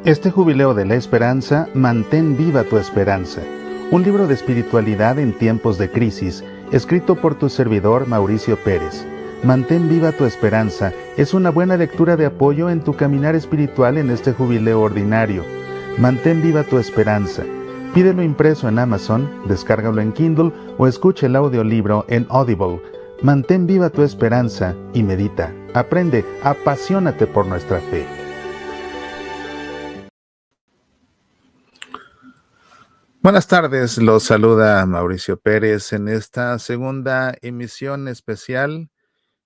Este jubileo de la esperanza, mantén viva tu esperanza. Un libro de espiritualidad en tiempos de crisis, escrito por tu servidor Mauricio Pérez. Mantén viva tu esperanza es una buena lectura de apoyo en tu caminar espiritual en este jubileo ordinario. Mantén viva tu esperanza. Pídelo impreso en Amazon, descárgalo en Kindle o escucha el audiolibro en Audible. Mantén viva tu esperanza y medita, aprende, apasionate por nuestra fe. Buenas tardes, los saluda Mauricio Pérez en esta segunda emisión especial,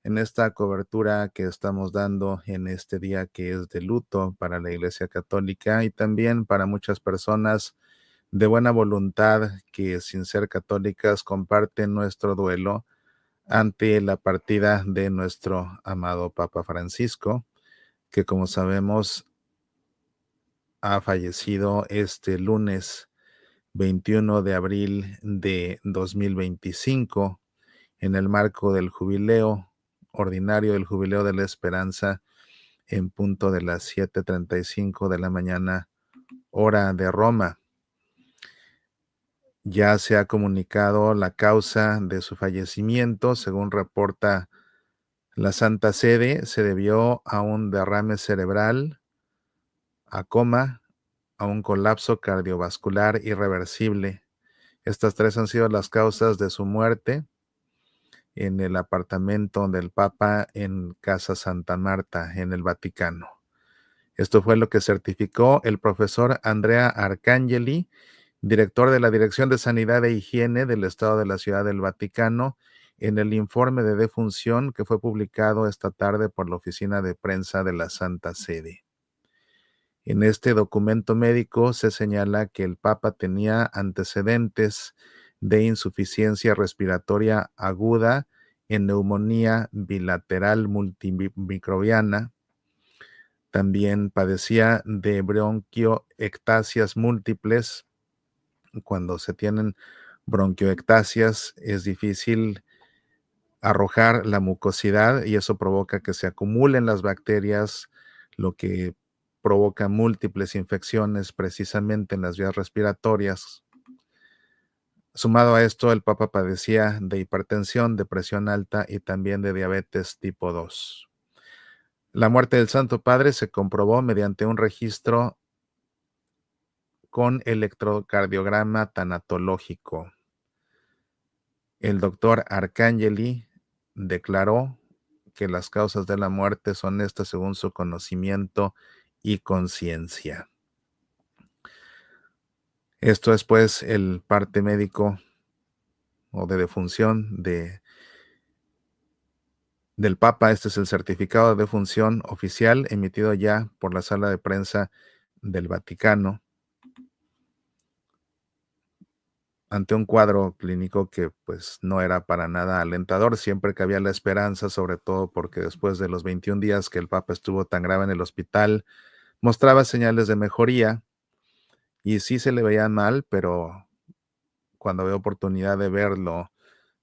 en esta cobertura que estamos dando en este día que es de luto para la Iglesia Católica y también para muchas personas de buena voluntad que sin ser católicas comparten nuestro duelo ante la partida de nuestro amado Papa Francisco, que como sabemos ha fallecido este lunes 21 de abril de 2025, en el marco del jubileo ordinario, del jubileo de la esperanza, en punto de las 7:35 de la mañana, hora de Roma. Ya se ha comunicado la causa de su fallecimiento, según reporta la Santa Sede, se debió a un derrame cerebral, a coma, a un colapso cardiovascular irreversible. Estas tres han sido las causas de su muerte en el apartamento del Papa en Casa Santa Marta, en el Vaticano. Esto fue lo que certificó el profesor Andrea Arcangeli, director de la Dirección de Sanidad e Higiene del Estado de la Ciudad del Vaticano, en el informe de defunción que fue publicado esta tarde por la Oficina de Prensa de la Santa Sede. En este documento médico se señala que el Papa tenía antecedentes de insuficiencia respiratoria aguda en neumonía bilateral multimicrobiana. También padecía de bronquioectasias múltiples. Cuando se tienen bronquioectasias es difícil arrojar la mucosidad y eso provoca que se acumulen las bacterias, lo que provoca múltiples infecciones precisamente en las vías respiratorias. Sumado a esto, el Papa padecía de hipertensión, de presión alta y también de diabetes tipo 2. La muerte del Santo Padre se comprobó mediante un registro con electrocardiograma tanatológico. El doctor Arcangeli declaró que las causas de la muerte son estas según su conocimiento y conciencia. Esto es pues el parte médico o de defunción del Papa. Este es el certificado de defunción oficial emitido ya por la sala de prensa del Vaticano ante un cuadro clínico que pues no era para nada alentador. Siempre que había la esperanza, sobre todo porque después de los 21 días que el Papa estuvo tan grave en el hospital, mostraba señales de mejoría y sí se le veía mal, pero cuando había oportunidad de verlo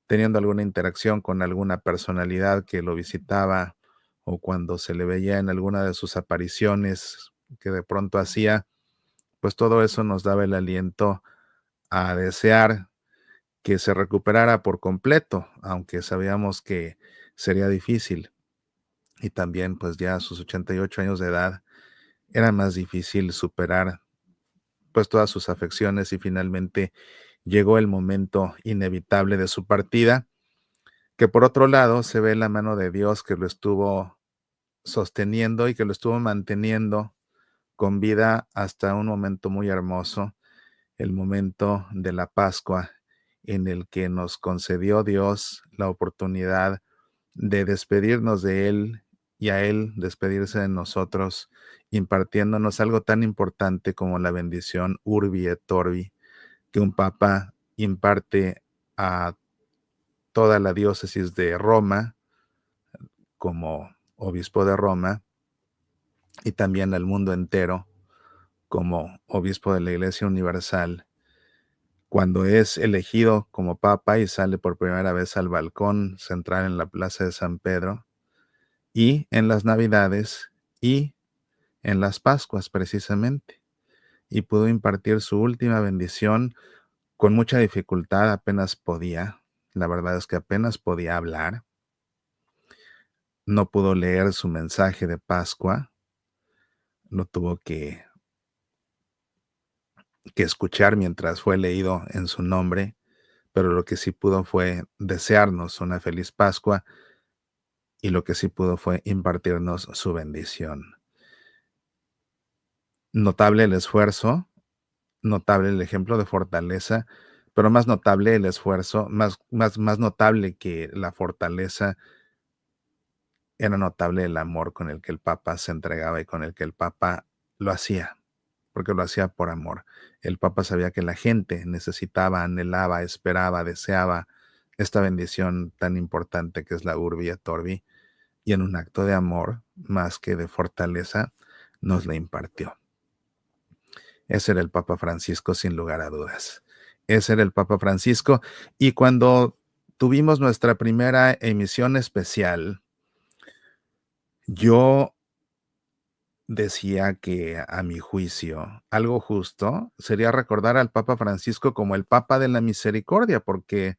teniendo alguna interacción con alguna personalidad que lo visitaba o cuando se le veía en alguna de sus apariciones que de pronto hacía, pues todo eso nos daba el aliento a desear que se recuperara por completo, aunque sabíamos que sería difícil. Y también pues ya a sus 88 años de edad era más difícil superar pues todas sus afecciones y finalmente llegó el momento inevitable de su partida, que por otro lado se ve la mano de Dios que lo estuvo sosteniendo y que lo estuvo manteniendo con vida hasta un momento muy hermoso, el momento de la Pascua, en el que nos concedió Dios la oportunidad de despedirnos de Él y a Él despedirse de nosotros, impartiéndonos algo tan importante como la bendición Urbi et Orbi, que un papa imparte a toda la diócesis de Roma como obispo de Roma y también al mundo entero como obispo de la Iglesia Universal. Cuando es elegido como papa y sale por primera vez al balcón central en la Plaza de San Pedro, y en las Navidades y en las Pascuas precisamente, y pudo impartir su última bendición con mucha dificultad, apenas podía, la verdad es que apenas podía hablar, no pudo leer su mensaje de Pascua, lo tuvo que escuchar mientras fue leído en su nombre, pero lo que sí pudo fue desearnos una feliz Pascua y lo que sí pudo fue impartirnos su bendición. Notable el esfuerzo, notable el ejemplo de fortaleza, pero más notable el esfuerzo, más notable que la fortaleza, era notable el amor con el que el Papa se entregaba y con el que el Papa lo hacía, porque lo hacía por amor. El Papa sabía que la gente necesitaba, anhelaba, esperaba, deseaba esta bendición tan importante que es la Urbi et Orbi, y en un acto de amor, más que de fortaleza, nos la impartió. Ese era el Papa Francisco, sin lugar a dudas. Ese era el Papa Francisco. Y cuando tuvimos nuestra primera emisión especial, yo decía que, a mi juicio, algo justo sería recordar al Papa Francisco como el Papa de la Misericordia, porque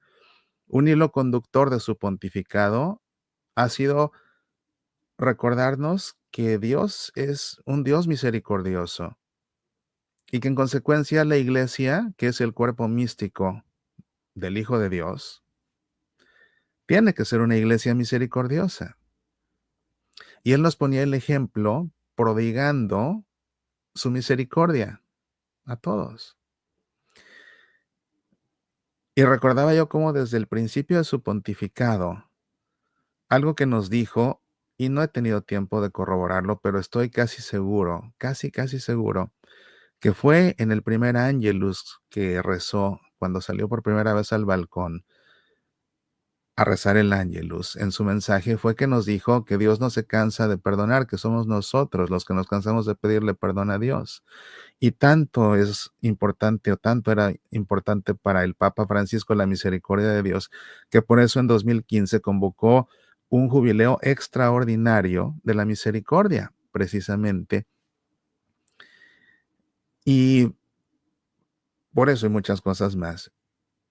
un hilo conductor de su pontificado ha sido recordarnos que Dios es un Dios misericordioso y que en consecuencia la Iglesia, que es el cuerpo místico del Hijo de Dios, tiene que ser una iglesia misericordiosa. Y Él nos ponía el ejemplo prodigando su misericordia a todos. Y recordaba yo cómo desde el principio de su pontificado, algo que nos dijo, y no he tenido tiempo de corroborarlo, pero estoy casi seguro, casi seguro, que fue en el primer Ángelus que rezó cuando salió por primera vez al balcón a rezar el Ángelus. En su mensaje fue que nos dijo que Dios no se cansa de perdonar, que somos nosotros los que nos cansamos de pedirle perdón a Dios. Y tanto es importante, o tanto era importante para el Papa Francisco la misericordia de Dios, que por eso en 2015 convocó un jubileo extraordinario de la misericordia, precisamente. Y por eso y muchas cosas más,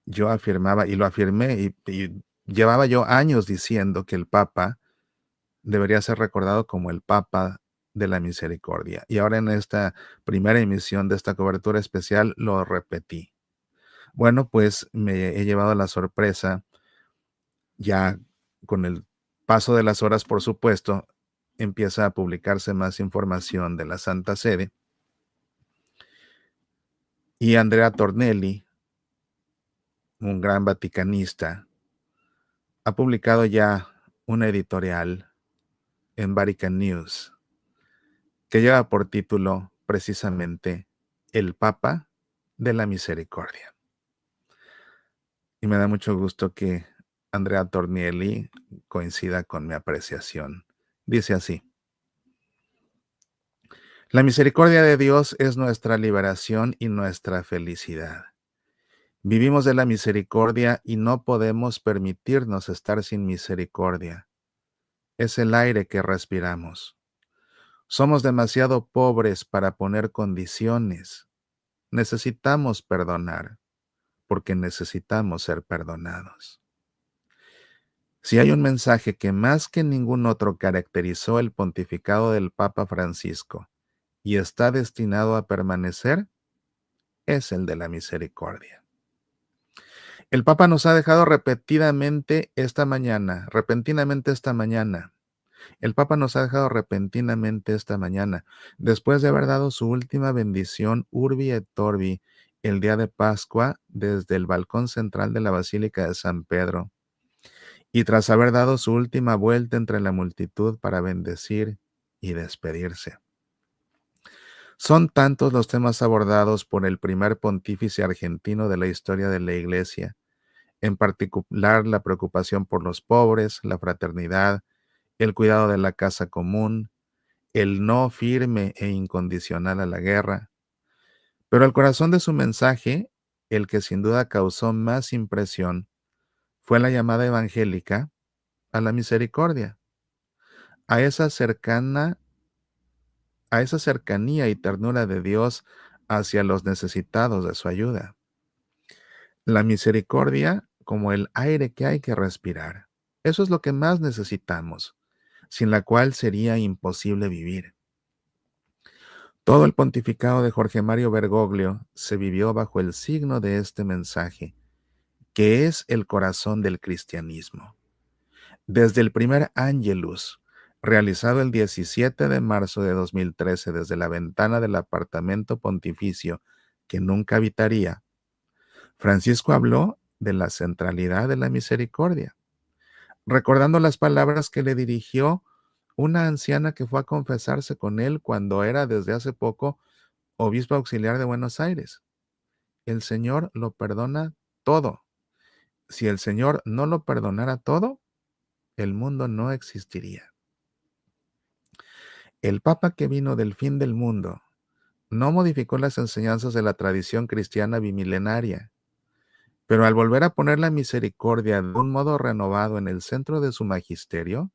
yo afirmaba, y lo afirmé, y llevaba yo años diciendo que el Papa debería ser recordado como el Papa de la Misericordia. Y ahora en esta primera emisión de esta cobertura especial lo repetí. Bueno, pues me he llevado la sorpresa, ya con el paso de las horas, por supuesto, empieza a publicarse más información de la Santa Sede. Y Andrea Tornelli, un gran vaticanista, ha publicado ya una editorial en Vatican News que lleva por título precisamente El Papa de la Misericordia. Y me da mucho gusto que Andrea Tornielli coincida con mi apreciación. Dice así: la misericordia de Dios es nuestra liberación y nuestra felicidad. Vivimos de la misericordia y no podemos permitirnos estar sin misericordia. Es el aire que respiramos. Somos demasiado pobres para poner condiciones. Necesitamos perdonar, porque necesitamos ser perdonados. Si hay un mensaje que más que ningún otro caracterizó el pontificado del Papa Francisco y está destinado a permanecer, es el de la misericordia. El Papa nos ha dejado repentinamente esta mañana, el Papa nos ha dejado repentinamente esta mañana, después de haber dado su última bendición Urbi et Orbi el día de Pascua desde el balcón central de la Basílica de San Pedro, y tras haber dado su última vuelta entre la multitud para bendecir y despedirse. Son tantos los temas abordados por el primer pontífice argentino de la historia de la Iglesia, en particular la preocupación por los pobres, la fraternidad, el cuidado de la casa común, el no firme e incondicional a la guerra. Pero el corazón de su mensaje, el que sin duda causó más impresión, fue la llamada evangélica a la misericordia, a esa cercana, a esa cercanía y ternura de Dios hacia los necesitados de su ayuda. La misericordia como el aire que hay que respirar. Eso es lo que más necesitamos, sin la cual sería imposible vivir. Todo el pontificado de Jorge Mario Bergoglio se vivió bajo el signo de este mensaje, que es el corazón del cristianismo. Desde el primer Angelus, realizado el 17 de marzo de 2013 desde la ventana del apartamento pontificio que nunca habitaría, Francisco habló de la centralidad de la misericordia, recordando las palabras que le dirigió una anciana que fue a confesarse con él cuando era desde hace poco obispo auxiliar de Buenos Aires. El Señor lo perdona todo. Si el Señor no lo perdonara todo, el mundo no existiría. El Papa que vino del fin del mundo no modificó las enseñanzas de la tradición cristiana bimilenaria, pero al volver a poner la misericordia de un modo renovado en el centro de su magisterio,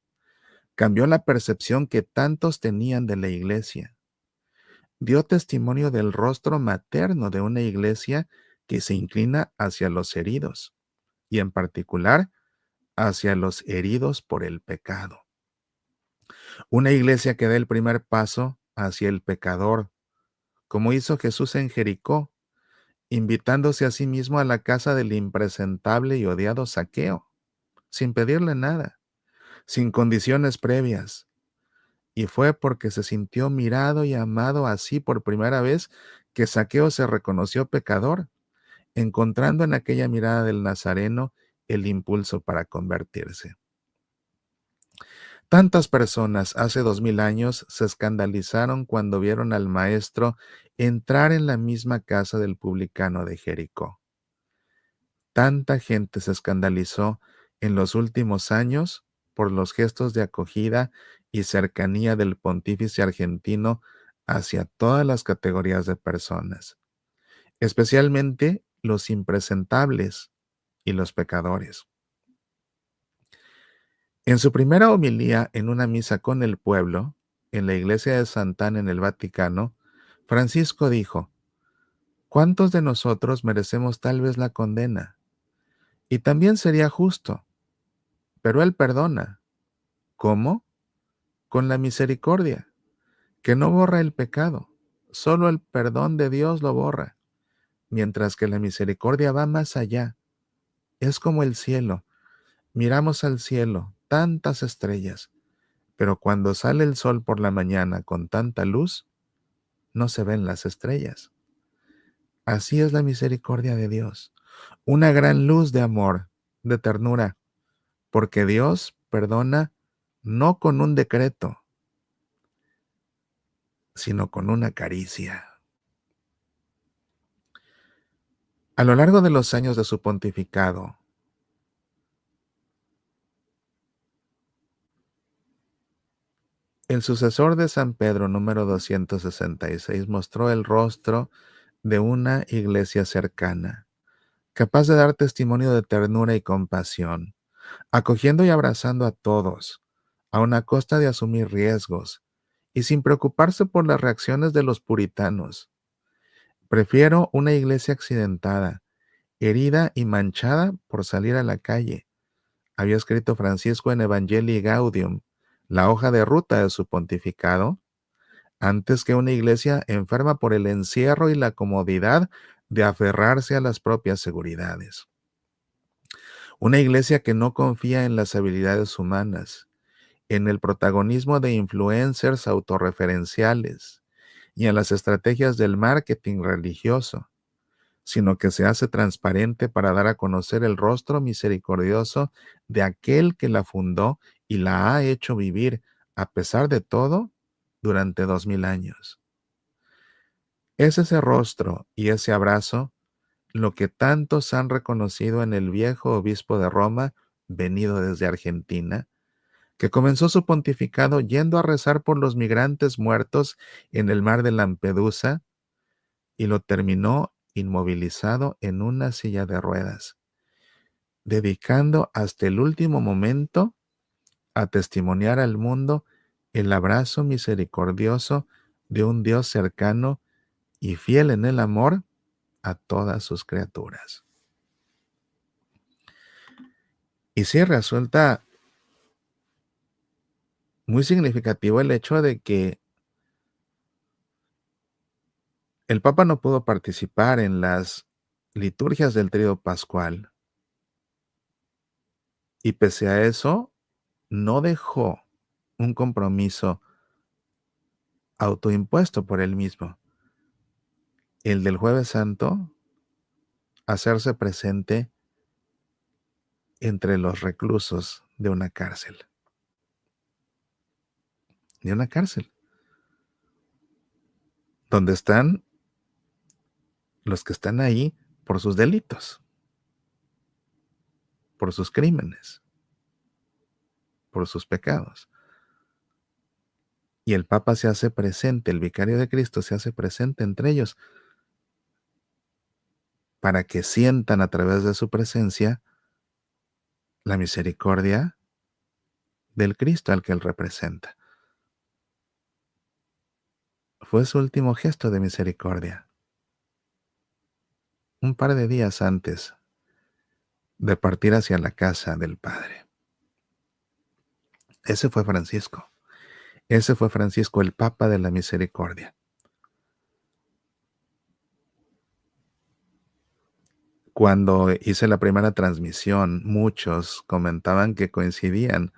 cambió la percepción que tantos tenían de la Iglesia. Dio testimonio del rostro materno de una Iglesia que se inclina hacia los heridos, y en particular hacia los heridos por el pecado. Una Iglesia que da el primer paso hacia el pecador, como hizo Jesús en Jericó, invitándose a sí mismo a la casa del impresentable y odiado Zaqueo, sin pedirle nada, sin condiciones previas. Y fue porque se sintió mirado y amado así por primera vez que Zaqueo se reconoció pecador, encontrando en aquella mirada del Nazareno el impulso para convertirse. Tantas personas hace 2000 años se escandalizaron cuando vieron al Maestro entrar en la misma casa del publicano de Jericó. Tanta gente se escandalizó en los últimos años por los gestos de acogida y cercanía del pontífice argentino hacia todas las categorías de personas, especialmente los impresentables y los pecadores. En su primera homilía en una misa con el pueblo, en la iglesia de Sant'Anna en el Vaticano, Francisco dijo: ¿cuántos de nosotros merecemos tal vez la condena? Y también sería justo, pero Él perdona. ¿Cómo? Con la misericordia, que no borra el pecado. Solo el perdón de Dios lo borra, mientras que la misericordia va más allá. Es como el cielo. Miramos al cielo, tantas estrellas, pero cuando sale el sol por la mañana con tanta luz, no se ven las estrellas. Así es la misericordia de Dios, una gran luz de amor, de ternura, porque Dios perdona no con un decreto, sino con una caricia. A lo largo de los años de su pontificado, el sucesor de San Pedro número 266 mostró el rostro de una iglesia cercana, capaz de dar testimonio de ternura y compasión, acogiendo y abrazando a todos, a una costa de asumir riesgos, y sin preocuparse por las reacciones de los puritanos. Prefiero una iglesia accidentada, herida y manchada por salir a la calle, había escrito Francisco en Evangelii Gaudium, la hoja de ruta de su pontificado, antes que una iglesia enferma por el encierro y la comodidad de aferrarse a las propias seguridades. Una iglesia que no confía en las habilidades humanas, en el protagonismo de influencers autorreferenciales y en las estrategias del marketing religioso, sino que se hace transparente para dar a conocer el rostro misericordioso de aquel que la fundó y la ha hecho vivir, a pesar de todo, durante 2000 años. Es ese rostro y ese abrazo lo que tantos han reconocido en el viejo obispo de Roma, venido desde Argentina, que comenzó su pontificado yendo a rezar por los migrantes muertos en el mar de Lampedusa y lo terminó inmovilizado en una silla de ruedas, dedicando hasta el último momento a testimoniar al mundo el abrazo misericordioso de un Dios cercano y fiel en el amor a todas sus criaturas. Y sí, resulta muy significativo el hecho de que el Papa no pudo participar en las liturgias del Tríodo Pascual y pese a eso no dejó un compromiso autoimpuesto por él mismo, el del Jueves Santo, hacerse presente entre los reclusos de una cárcel, donde están los que están ahí por sus delitos, por sus crímenes, por sus pecados. Y el Papa se hace presente, el vicario de Cristo se hace presente entre ellos para que sientan a través de su presencia la misericordia del Cristo al que él representa. Fue su último gesto de misericordia, un par de días antes de partir hacia la casa del Padre. Ese fue Francisco. Ese fue Francisco, el Papa de la Misericordia. Cuando hice la primera transmisión, muchos comentaban que coincidían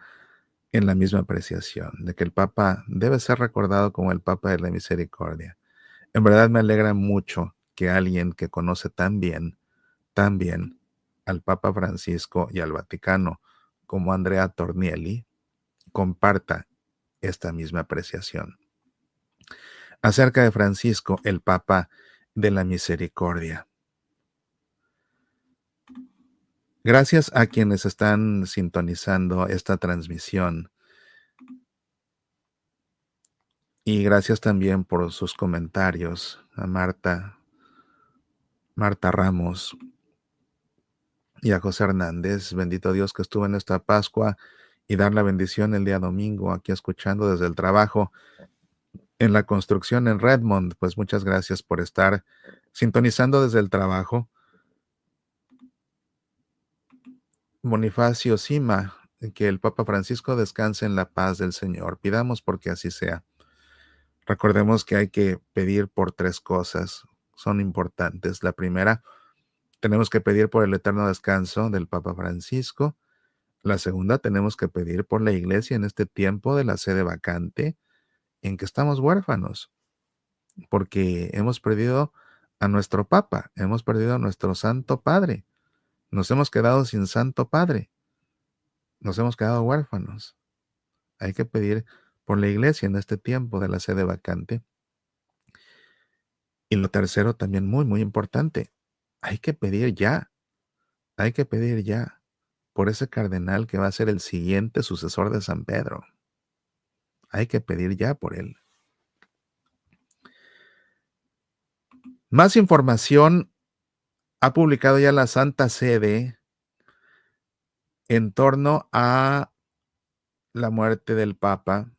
en la misma apreciación, de que el Papa debe ser recordado como el Papa de la Misericordia. En verdad me alegra mucho que alguien que conoce tan bien al Papa Francisco y al Vaticano como Andrea Tornielli, comparta esta misma apreciación acerca de Francisco, el Papa de la Misericordia. Gracias a quienes están sintonizando esta transmisión y gracias también por sus comentarios a Marta Ramos y a José Hernández. Bendito Dios que estuvo en esta Pascua y dar la bendición el día domingo aquí escuchando desde el trabajo en la construcción en Redmond. Pues muchas gracias por estar sintonizando desde el trabajo. Bonifacio Sima, que el Papa Francisco descanse en la paz del Señor. Pidamos porque así sea. Recordemos que hay que pedir por 3 cosas, son importantes. La primera, tenemos que pedir por el eterno descanso del Papa Francisco. La segunda, tenemos que pedir por la Iglesia en este tiempo de la sede vacante en que estamos huérfanos, porque hemos perdido a nuestro Papa, hemos perdido a nuestro Santo Padre, nos hemos quedado sin Santo Padre, nos hemos quedado huérfanos. Hay que pedir por la Iglesia en este tiempo de la sede vacante. Y lo tercero, también muy importante, hay que pedir ya por ese cardenal que va a ser el siguiente sucesor de San Pedro. Hay que pedir ya por él. Más información ha publicado ya la Santa Sede en torno a la muerte del Papa.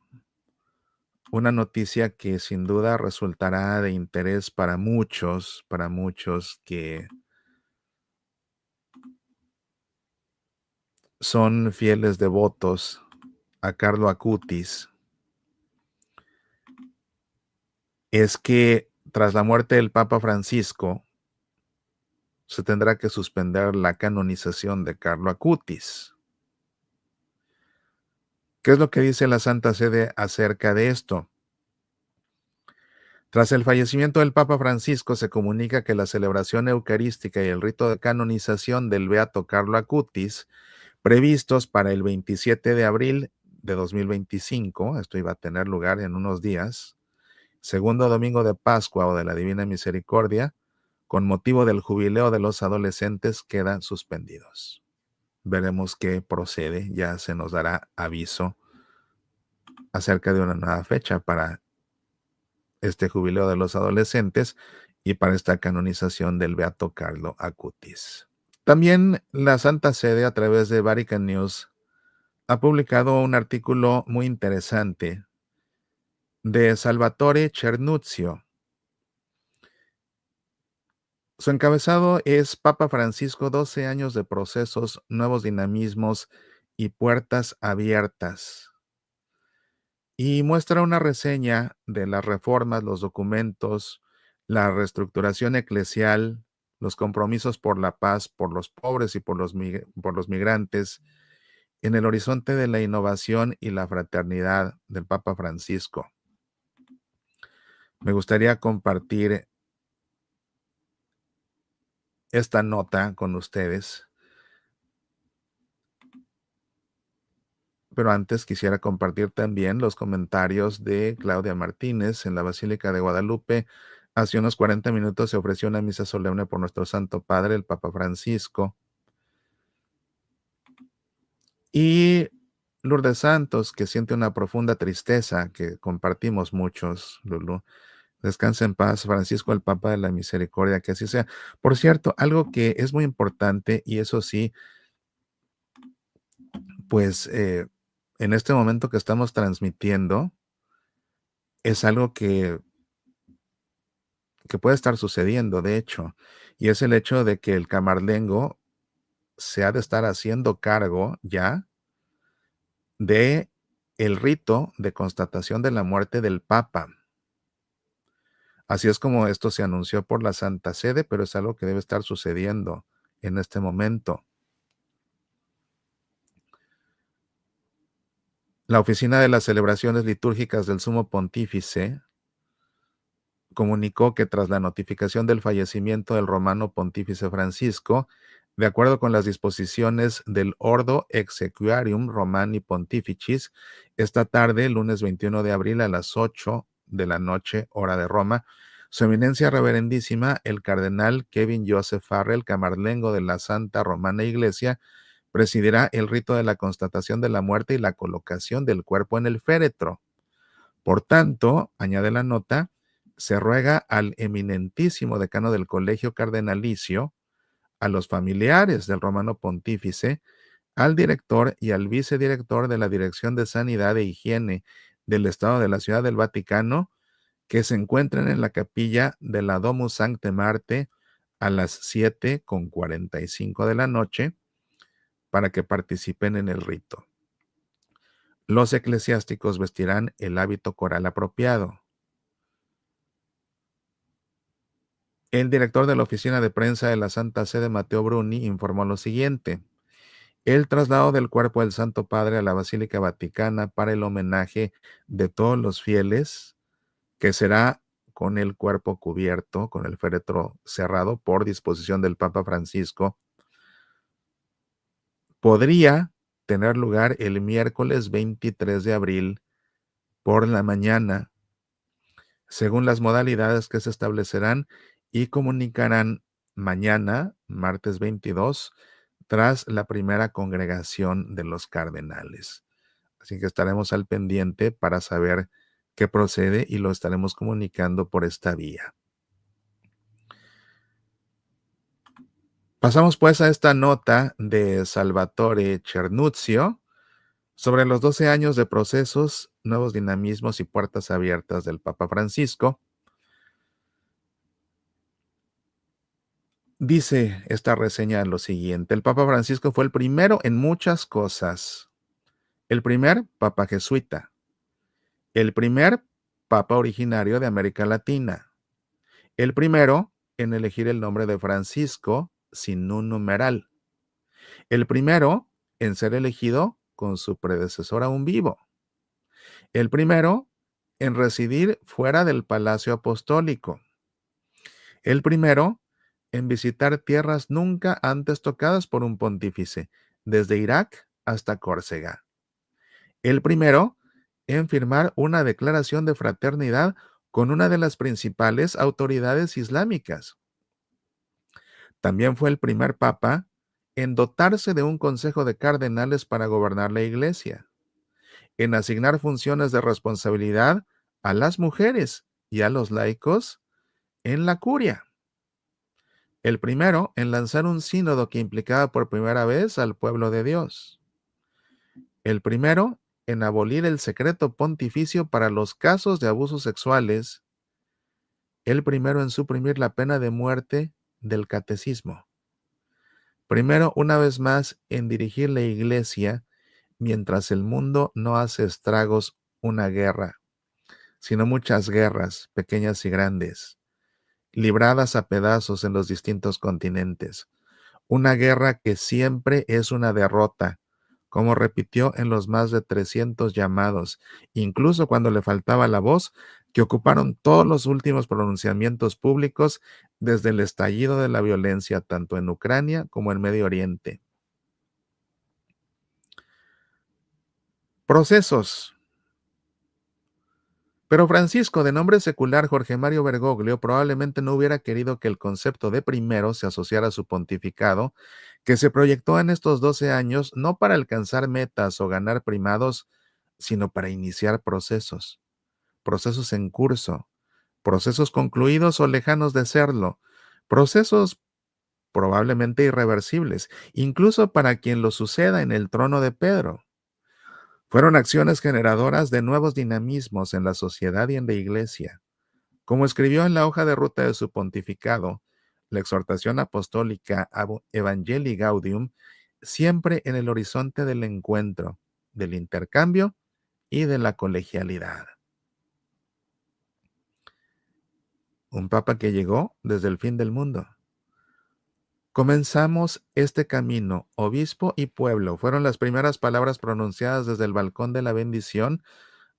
Una noticia que sin duda resultará de interés para muchos que son fieles devotos a Carlo Acutis. Es que tras la muerte del Papa Francisco, se tendrá que suspender la canonización de Carlo Acutis. ¿Qué es lo que dice la Santa Sede acerca de esto? Tras el fallecimiento del Papa Francisco, se comunica que la celebración eucarística y el rito de canonización del beato Carlo Acutis, previstos para el 27 de abril de 2025, esto iba a tener lugar en unos días, segundo domingo de Pascua o de la Divina Misericordia, con motivo del jubileo de los adolescentes quedan suspendidos. Veremos qué procede, ya se nos dará aviso acerca de una nueva fecha para este jubileo de los adolescentes y para esta canonización del beato Carlo Acutis. También la Santa Sede, a través de Vatican News, ha publicado un artículo muy interesante de Salvatore Cernuzio. Su encabezado es Papa Francisco, 12 años de procesos, nuevos dinamismos y puertas abiertas. Y muestra una reseña de las reformas, los documentos, la reestructuración eclesial, los compromisos por la paz, por los pobres y por los migrantes, en el horizonte de la innovación y la fraternidad del Papa Francisco. Me gustaría compartir esta nota con ustedes, pero antes quisiera compartir también los comentarios de Claudia Martínez. En la Basílica de Guadalupe, hace unos 40 minutos se ofreció una misa solemne por nuestro Santo Padre, el Papa Francisco. Y Lourdes Santos, que siente una profunda tristeza, que compartimos muchos, Lulú. Descansa en paz, Francisco, el Papa de la Misericordia, que así sea. Por cierto, algo que es muy importante, y eso sí, pues en este momento que estamos transmitiendo, es algo que puede estar sucediendo, de hecho, y es el hecho de que el camarlengo se ha de estar haciendo cargo ya de el rito de constatación de la muerte del Papa. Así es como esto se anunció por la Santa Sede, pero es algo que debe estar sucediendo en este momento. La Oficina de las Celebraciones Litúrgicas del Sumo Pontífice comunicó que tras la notificación del fallecimiento del romano pontífice Francisco, de acuerdo con las disposiciones del Ordo Exequiarum Romani Pontificis, esta tarde, lunes 21 de abril a las 8 de la noche, hora de Roma, Su Eminencia Reverendísima, el cardenal Kevin Joseph Farrell, camarlengo de la Santa Romana Iglesia, presidirá el rito de la constatación de la muerte y la colocación del cuerpo en el féretro. Por tanto, añade la nota, se ruega al eminentísimo decano del Colegio Cardenalicio, a los familiares del romano pontífice, al director y al vicedirector de la Dirección de Sanidad e Higiene del Estado de la Ciudad del Vaticano, que se encuentren en la capilla de la Domus Sancte Marte a las 7:45 de la noche para que participen en el rito. Los eclesiásticos vestirán el hábito coral apropiado. El director de la oficina de prensa de la Santa Sede, Matteo Bruni, informó lo siguiente: el traslado del cuerpo del Santo Padre a la Basílica Vaticana para el homenaje de todos los fieles, que será con el cuerpo cubierto, con el féretro cerrado por disposición del Papa Francisco, podría tener lugar el miércoles 23 de abril por la mañana, según las modalidades que se establecerán y comunicarán mañana, martes 22, tras la primera congregación de los cardenales. Así que estaremos al pendiente para saber qué procede y lo estaremos comunicando por esta vía. Pasamos pues a esta nota de Salvatore Cernuzio sobre los 12 años de procesos, nuevos dinamismos y puertas abiertas del Papa Francisco. Dice esta reseña lo siguiente: el Papa Francisco fue el primero en muchas cosas. El primer Papa jesuita. El primer Papa originario de América Latina. El primero en elegir el nombre de Francisco sin un numeral. El primero en ser elegido con su predecesor aún vivo. El primero en residir fuera del Palacio Apostólico. El primero en visitar tierras nunca antes tocadas por un pontífice, desde Irak hasta Córcega. El primero en firmar una declaración de fraternidad con una de las principales autoridades islámicas. También fue el primer papa en dotarse de un consejo de cardenales para gobernar la Iglesia, en asignar funciones de responsabilidad a las mujeres y a los laicos en la curia. El primero en lanzar un sínodo que implicaba por primera vez al pueblo de Dios. El primero en abolir el secreto pontificio para los casos de abusos sexuales. El primero en suprimir la pena de muerte del catecismo. Primero, una vez más, en dirigir la Iglesia mientras el mundo no hace estragos una guerra, sino muchas guerras, pequeñas y grandes, libradas a pedazos en los distintos continentes. Una guerra que siempre es una derrota, como repitió en los más de 300 llamados, incluso cuando le faltaba la voz, que ocuparon todos los últimos pronunciamientos públicos desde el estallido de la violencia tanto en Ucrania como en Medio Oriente. Procesos. Pero Francisco, de nombre secular Jorge Mario Bergoglio, probablemente no hubiera querido que el concepto de primero se asociara a su pontificado, que se proyectó en estos 12 años no para alcanzar metas o ganar primados, sino para iniciar procesos, procesos en curso, procesos concluidos o lejanos de serlo, procesos probablemente irreversibles, incluso para quien lo suceda en el trono de Pedro. Fueron acciones generadoras de nuevos dinamismos en la sociedad y en la Iglesia. Como escribió en la hoja de ruta de su pontificado, la exhortación apostólica Evangelii Gaudium, siempre en el horizonte del encuentro, del intercambio y de la colegialidad. Un papa que llegó desde el fin del mundo. Comenzamos este camino, obispo y pueblo, fueron las primeras palabras pronunciadas desde el balcón de la bendición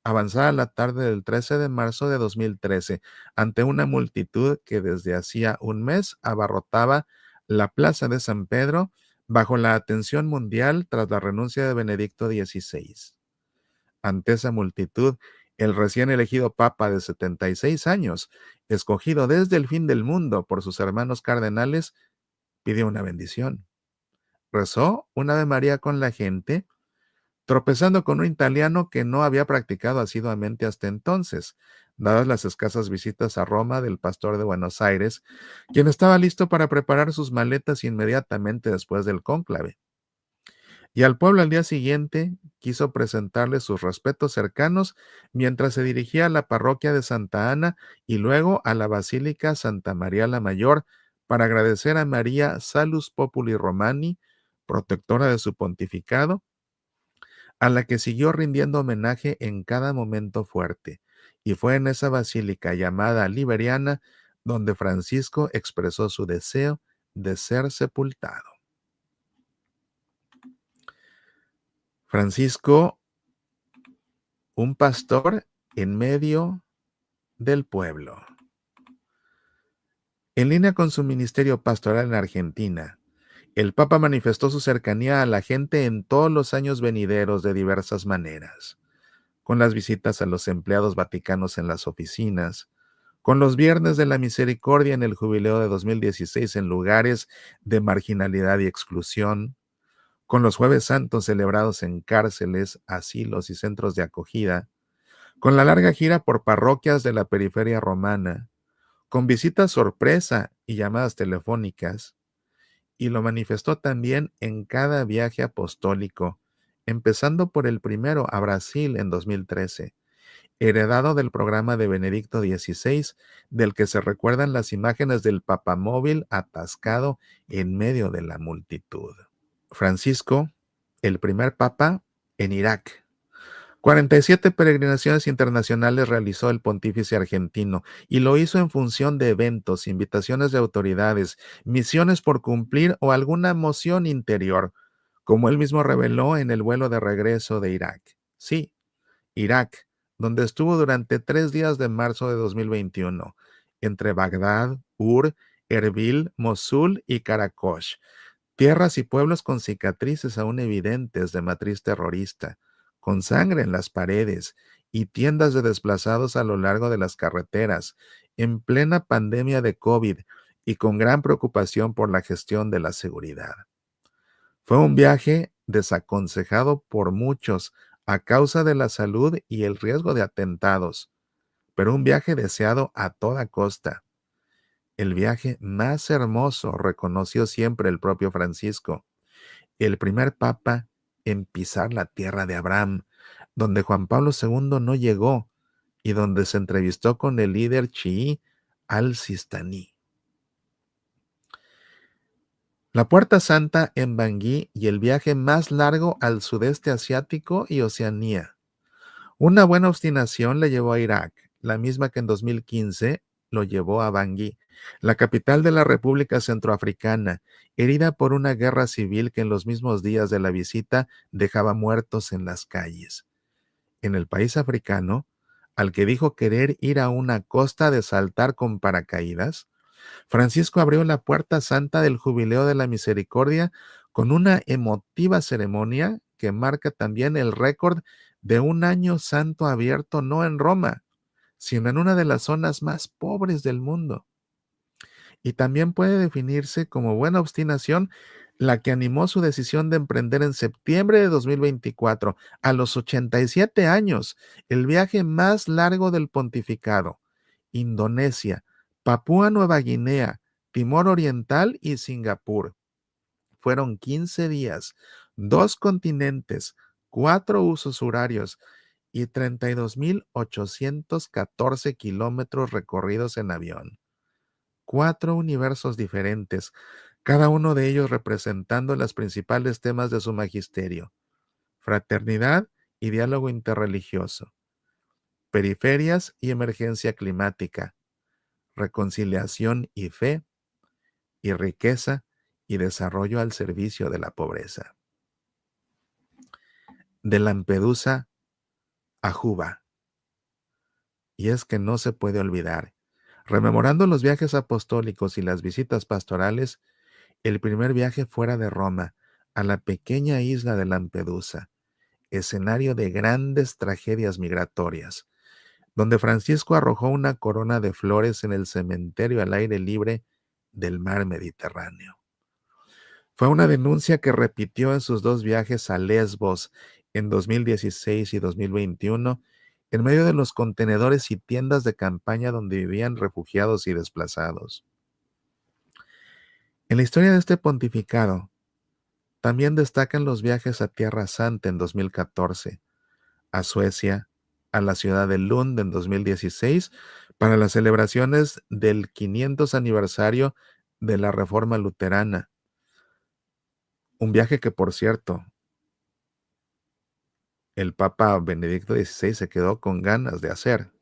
avanzada la tarde del 13 de marzo de 2013, ante una multitud que desde hacía un mes abarrotaba la plaza de San Pedro bajo la atención mundial tras la renuncia de Benedicto XVI. Ante esa multitud, el recién elegido Papa de 76 años, escogido desde el fin del mundo por sus hermanos cardenales, pidió una bendición. Rezó un Ave María con la gente, tropezando con un italiano que no había practicado asiduamente hasta entonces, dadas las escasas visitas a Roma del pastor de Buenos Aires, quien estaba listo para preparar sus maletas inmediatamente después del cónclave. Y al pueblo al día siguiente quiso presentarle sus respetos cercanos mientras se dirigía a la parroquia de Santa Ana y luego a la Basílica Santa María la Mayor para agradecer a María Salus Populi Romani, protectora de su pontificado, a la que siguió rindiendo homenaje en cada momento fuerte. Y fue en esa basílica llamada Liberiana donde Francisco expresó su deseo de ser sepultado. Francisco, un pastor en medio del pueblo. En línea con su ministerio pastoral en Argentina, el Papa manifestó su cercanía a la gente en todos los años venideros de diversas maneras, con las visitas a los empleados vaticanos en las oficinas, con los viernes de la misericordia en el jubileo de 2016 en lugares de marginalidad y exclusión, con los jueves santos celebrados en cárceles, asilos y centros de acogida, con la larga gira por parroquias de la periferia romana, con visitas sorpresa y llamadas telefónicas, y lo manifestó también en cada viaje apostólico, empezando por el primero a Brasil en 2013, heredado del programa de Benedicto XVI, del que se recuerdan las imágenes del papamóvil atascado en medio de la multitud. Francisco, el primer papa en Irak. 47 peregrinaciones internacionales realizó el pontífice argentino y lo hizo en función de eventos, invitaciones de autoridades, misiones por cumplir o alguna moción interior, como él mismo reveló en el vuelo de regreso de Irak. Sí, Irak, donde estuvo durante 3 días de marzo de 2021, entre Bagdad, Ur, Erbil, Mosul y Karakosh, tierras y pueblos con cicatrices aún evidentes de matriz terrorista, con sangre en las paredes y tiendas de desplazados a lo largo de las carreteras, en plena pandemia de COVID y con gran preocupación por la gestión de la seguridad. Fue un viaje desaconsejado por muchos a causa de la salud y el riesgo de atentados, pero un viaje deseado a toda costa. El viaje más hermoso, reconoció siempre el propio Francisco, el primer papa en pisar la tierra de Abraham, donde Juan Pablo II no llegó y donde se entrevistó con el líder chií al-Sistani. La Puerta Santa en Bangui y el viaje más largo al sudeste asiático y Oceanía. Una buena obstinación le llevó a Irak, la misma que en 2015 lo llevó a Bangui, la capital de la República Centroafricana, herida por una guerra civil que en los mismos días de la visita dejaba muertos en las calles. En el país africano, al que dijo querer ir a una costa de saltar con paracaídas, Francisco abrió la puerta santa del Jubileo de la Misericordia con una emotiva ceremonia que marca también el récord de un año santo abierto no en Roma, sino en una de las zonas más pobres del mundo. Y también puede definirse como buena obstinación la que animó su decisión de emprender en septiembre de 2024, a los 87 años, el viaje más largo del pontificado: Indonesia, Papúa Nueva Guinea, Timor Oriental y Singapur. Fueron 15 días, 2 continentes, 4 usos horarios y 32,814 kilómetros recorridos en avión. 4 universos diferentes, cada uno de ellos representando los principales temas de su magisterio: fraternidad y diálogo interreligioso, periferias y emergencia climática, reconciliación y fe, y riqueza y desarrollo al servicio de la pobreza. De Lampedusa a Juba. Y es que no se puede olvidar, rememorando los viajes apostólicos y las visitas pastorales, el primer viaje fuera de Roma, a la pequeña isla de Lampedusa, escenario de grandes tragedias migratorias, donde Francisco arrojó una corona de flores en el cementerio al aire libre del mar Mediterráneo. Fue una denuncia que repitió en sus 2 viajes a Lesbos en 2016 y 2021, en medio de los contenedores y tiendas de campaña donde vivían refugiados y desplazados. En la historia de este pontificado, también destacan los viajes a Tierra Santa en 2014, a Suecia, a la ciudad de Lund en 2016, para las celebraciones del 500 aniversario de la Reforma Luterana. Un viaje que, por cierto, el Papa Benedicto XVI se quedó con ganas de hacer.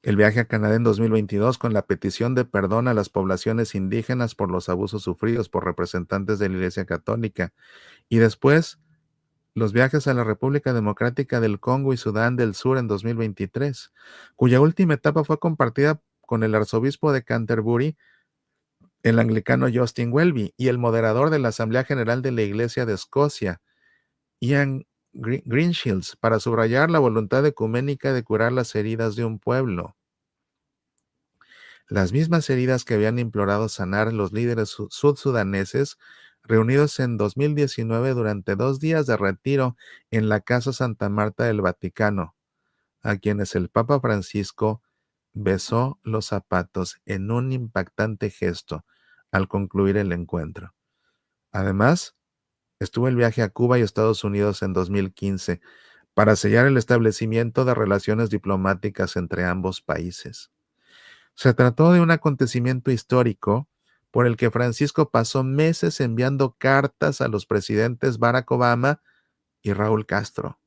El viaje a Canadá en 2022 con la petición de perdón a las poblaciones indígenas por los abusos sufridos por representantes de la Iglesia Católica. Y después, los viajes a la República Democrática del Congo y Sudán del Sur en 2023, cuya última etapa fue compartida con el arzobispo de Canterbury, el anglicano Justin Welby, y el moderador de la Asamblea General de la Iglesia de Escocia, Ian Greenshields, para subrayar la voluntad ecuménica de curar las heridas de un pueblo. Las mismas heridas que habían implorado sanar los líderes sudsudaneses reunidos en 2019 durante 2 días de retiro en la Casa Santa Marta del Vaticano, a quienes el Papa Francisco besó los zapatos en un impactante gesto al concluir el encuentro. Además, estuvo el viaje a Cuba y Estados Unidos en 2015 para sellar el establecimiento de relaciones diplomáticas entre ambos países. Se trató de un acontecimiento histórico por el que Francisco pasó meses enviando cartas a los presidentes Barack Obama y Raúl Castro,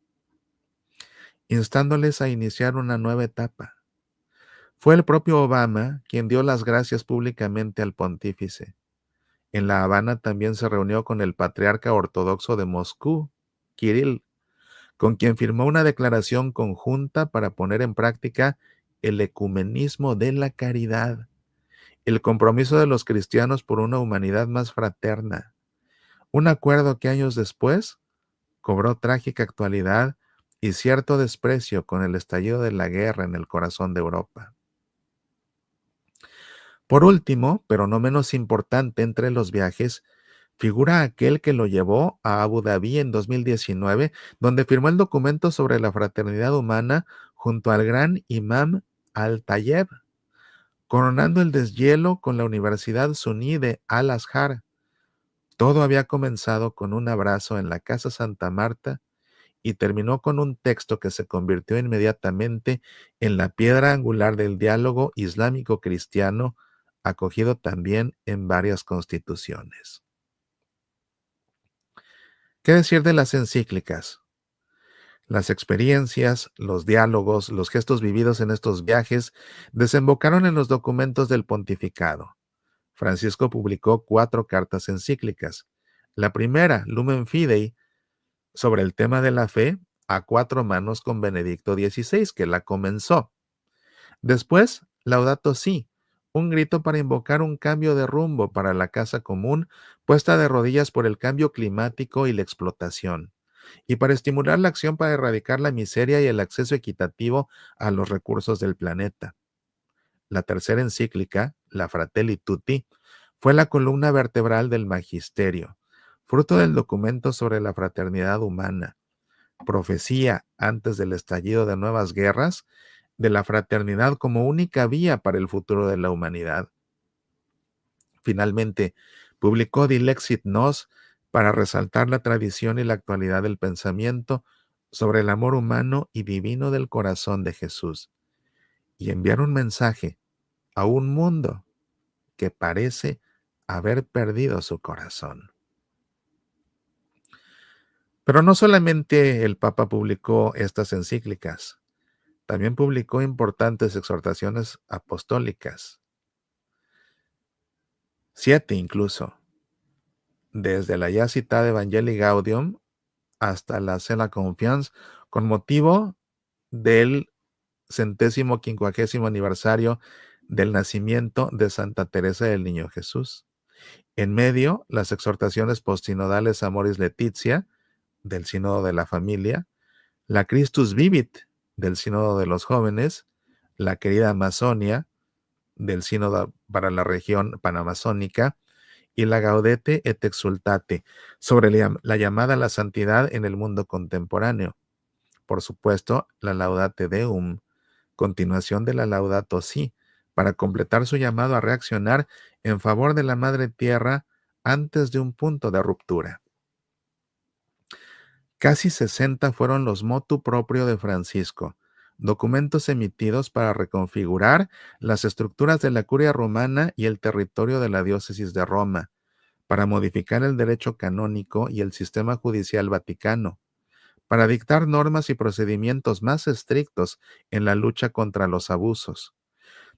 instándoles a iniciar una nueva etapa. Fue el propio Obama quien dio las gracias públicamente al pontífice. En La Habana también se reunió con el patriarca ortodoxo de Moscú, Kirill, con quien firmó una declaración conjunta para poner en práctica el ecumenismo de la caridad, el compromiso de los cristianos por una humanidad más fraterna, un acuerdo que años después cobró trágica actualidad y cierto desprecio con el estallido de la guerra en el corazón de Europa. Por último, pero no menos importante entre los viajes, figura aquel que lo llevó a Abu Dhabi en 2019, donde firmó el documento sobre la fraternidad humana junto al gran Imam Al-Tayeb, coronando el deshielo con la Universidad Suní de Al-Azhar. Todo había comenzado con un abrazo en la Casa Santa Marta y terminó con un texto que se convirtió inmediatamente en la piedra angular del diálogo islámico-cristiano, acogido también en varias constituciones. ¿Qué decir de las encíclicas? Las experiencias, los diálogos, los gestos vividos en estos viajes desembocaron en los documentos del pontificado. Francisco publicó 4 cartas encíclicas. La primera, Lumen Fidei, sobre el tema de la fe, a 4 manos con Benedicto XVI, que la comenzó. Después, Laudato Si, un grito para invocar un cambio de rumbo para la casa común, puesta de rodillas por el cambio climático y la explotación, y para estimular la acción para erradicar la miseria y el acceso equitativo a los recursos del planeta. La tercera encíclica, la Fratelli Tutti, fue la columna vertebral del magisterio, fruto del documento sobre la fraternidad humana, profecía antes del estallido de nuevas guerras, de la fraternidad como única vía para el futuro de la humanidad. Finalmente, publicó Dilexit Nos para resaltar la tradición y la actualidad del pensamiento sobre el amor humano y divino del corazón de Jesús, y enviar un mensaje a un mundo que parece haber perdido su corazón. Pero no solamente el Papa publicó estas encíclicas, también publicó importantes exhortaciones apostólicas, 7 incluso, desde la ya citada Evangelii Gaudium hasta la Cela Confiance, con motivo del 150º aniversario del nacimiento de Santa Teresa del Niño Jesús. En medio, las exhortaciones postsinodales Amoris Laetitia, del Sínodo de la Familia, la Christus Vivit, del Sínodo de los Jóvenes, la querida Amazonia, del Sínodo para la región panamazónica, y la Gaudete et Exsultate, sobre la llamada a la santidad en el mundo contemporáneo. Por supuesto, la Laudate Deum, continuación de la Laudato Si, para completar su llamado a reaccionar en favor de la Madre Tierra antes de un punto de ruptura. Casi 60 fueron los motu proprio de Francisco, documentos emitidos para reconfigurar las estructuras de la curia romana y el territorio de la diócesis de Roma, para modificar el derecho canónico y el sistema judicial vaticano, para dictar normas y procedimientos más estrictos en la lucha contra los abusos.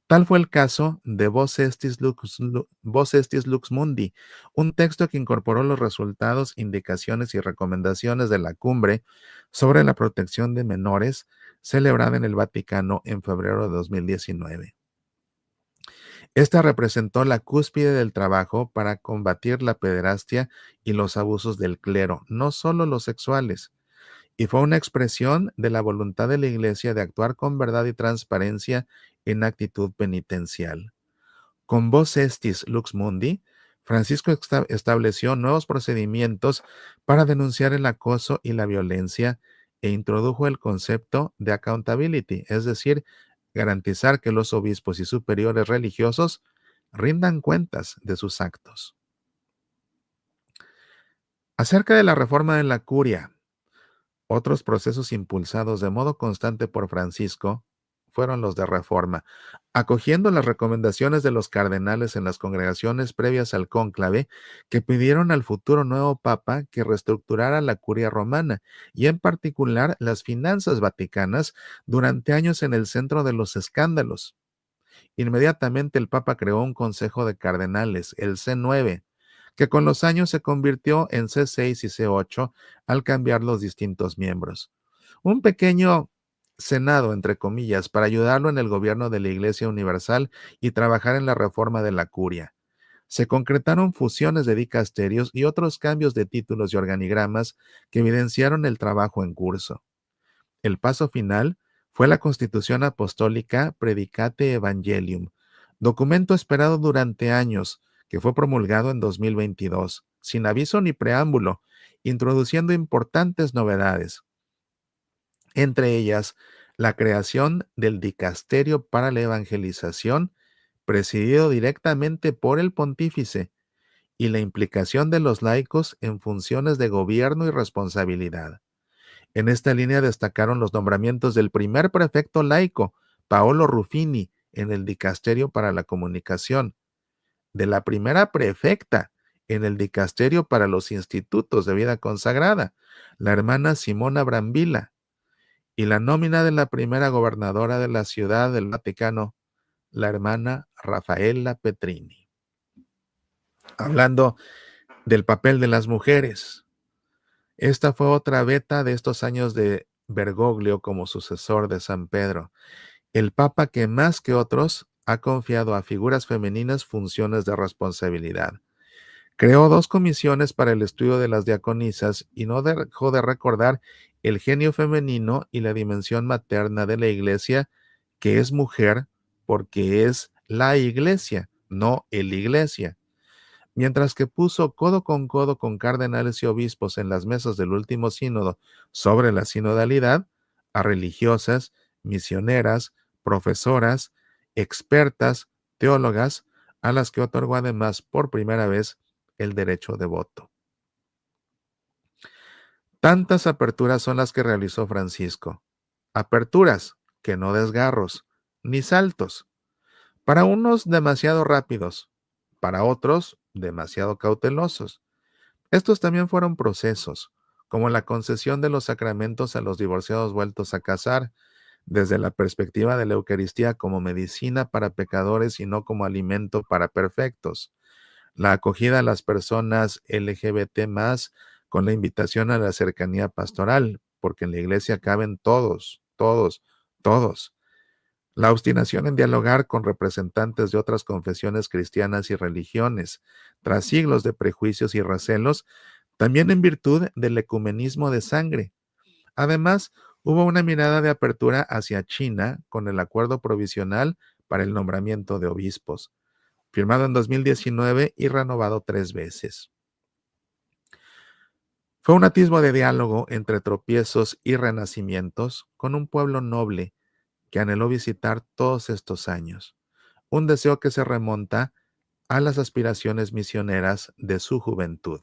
Tal fue el caso de Vos Estis Lux Mundi, un texto que incorporó los resultados, indicaciones y recomendaciones de la cumbre sobre la protección de menores celebrada en el Vaticano en febrero de 2019. Esta representó la cúspide del trabajo para combatir la pederastia y los abusos del clero, no solo los sexuales, y fue una expresión de la voluntad de la Iglesia de actuar con verdad y transparencia en actitud penitencial. Con Vos Estis Lux Mundi, Francisco estableció nuevos procedimientos para denunciar el acoso y la violencia e introdujo el concepto de accountability, es decir, garantizar que los obispos y superiores religiosos rindan cuentas de sus actos. Acerca de la reforma de la curia, otros procesos impulsados de modo constante por Francisco fueron los de reforma, acogiendo las recomendaciones de los cardenales en las congregaciones previas al cónclave, que pidieron al futuro nuevo papa que reestructurara la curia romana y en particular las finanzas vaticanas durante años en el centro de los escándalos. Inmediatamente el papa creó un consejo de cardenales, el C9, que con los años se convirtió en C6 y C8 al cambiar los distintos miembros. Un pequeño senado, entre comillas, para ayudarlo en el gobierno de la Iglesia Universal y trabajar en la reforma de la curia. Se concretaron fusiones de dicasterios y otros cambios de títulos y organigramas que evidenciaron el trabajo en curso. El paso final fue la Constitución Apostólica Predicate Evangelium, documento esperado durante años, que fue promulgado en 2022, sin aviso ni preámbulo, introduciendo importantes novedades, entre ellas la creación del Dicasterio para la Evangelización, presidido directamente por el pontífice, y la implicación de los laicos en funciones de gobierno y responsabilidad. En esta línea destacaron los nombramientos del primer prefecto laico, Paolo Ruffini, en el Dicasterio para la Comunicación, de la primera prefecta en el Dicasterio para los Institutos de Vida Consagrada, la hermana Simona Brambilla, y la nómina de la primera gobernadora de la Ciudad del Vaticano, la hermana Rafaela Petrini. Hablando del papel de las mujeres, esta fue otra veta de estos años de Bergoglio como sucesor de San Pedro, el papa que más que otros ha confiado a figuras femeninas funciones de responsabilidad. Creó 2 comisiones para el estudio de las diaconisas y no dejó de recordar el genio femenino y la dimensión materna de la Iglesia, que es mujer porque es la Iglesia, no el Iglesia. Mientras que puso codo con cardenales y obispos en las mesas del último sínodo sobre la sinodalidad, a religiosas, misioneras, profesoras, expertas, teólogas, a las que otorgó además por primera vez el derecho de voto. Tantas aperturas son las que realizó Francisco. Aperturas que no desgarros, ni saltos. Para unos demasiado rápidos, para otros demasiado cautelosos. Estos también fueron procesos, como la concesión de los sacramentos a los divorciados vueltos a casar, desde la perspectiva de la Eucaristía como medicina para pecadores y no como alimento para perfectos. La acogida a las personas LGBT más con la invitación a la cercanía pastoral, porque en la iglesia caben todos, todos, todos. La obstinación en dialogar con representantes de otras confesiones cristianas y religiones, tras siglos de prejuicios y recelos, también en virtud del ecumenismo de sangre. Además, hubo una mirada de apertura hacia China con el acuerdo provisional para el nombramiento de obispos, firmado en 2019 y renovado 3 veces. Fue un atisbo de diálogo entre tropiezos y renacimientos con un pueblo noble que anheló visitar todos estos años, un deseo que se remonta a las aspiraciones misioneras de su juventud.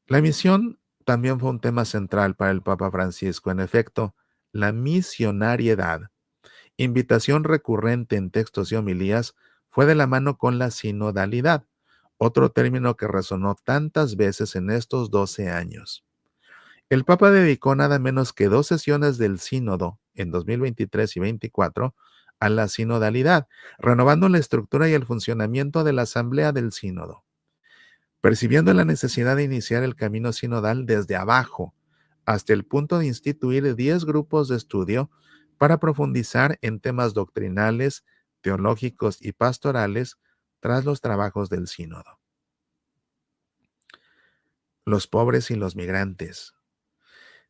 La misión también fue un tema central para el Papa Francisco. En efecto, la misionariedad, invitación recurrente en textos y homilías, fue de la mano con la sinodalidad, otro término que resonó tantas veces en estos 12 años. El Papa dedicó nada menos que 2 sesiones del sínodo en 2023 y 24 a la sinodalidad, renovando la estructura y el funcionamiento de la asamblea del sínodo, percibiendo la necesidad de iniciar el camino sinodal desde abajo, hasta el punto de instituir 10 grupos de estudio para profundizar en temas doctrinales, teológicos y pastorales tras los trabajos del sínodo. Los pobres y los migrantes.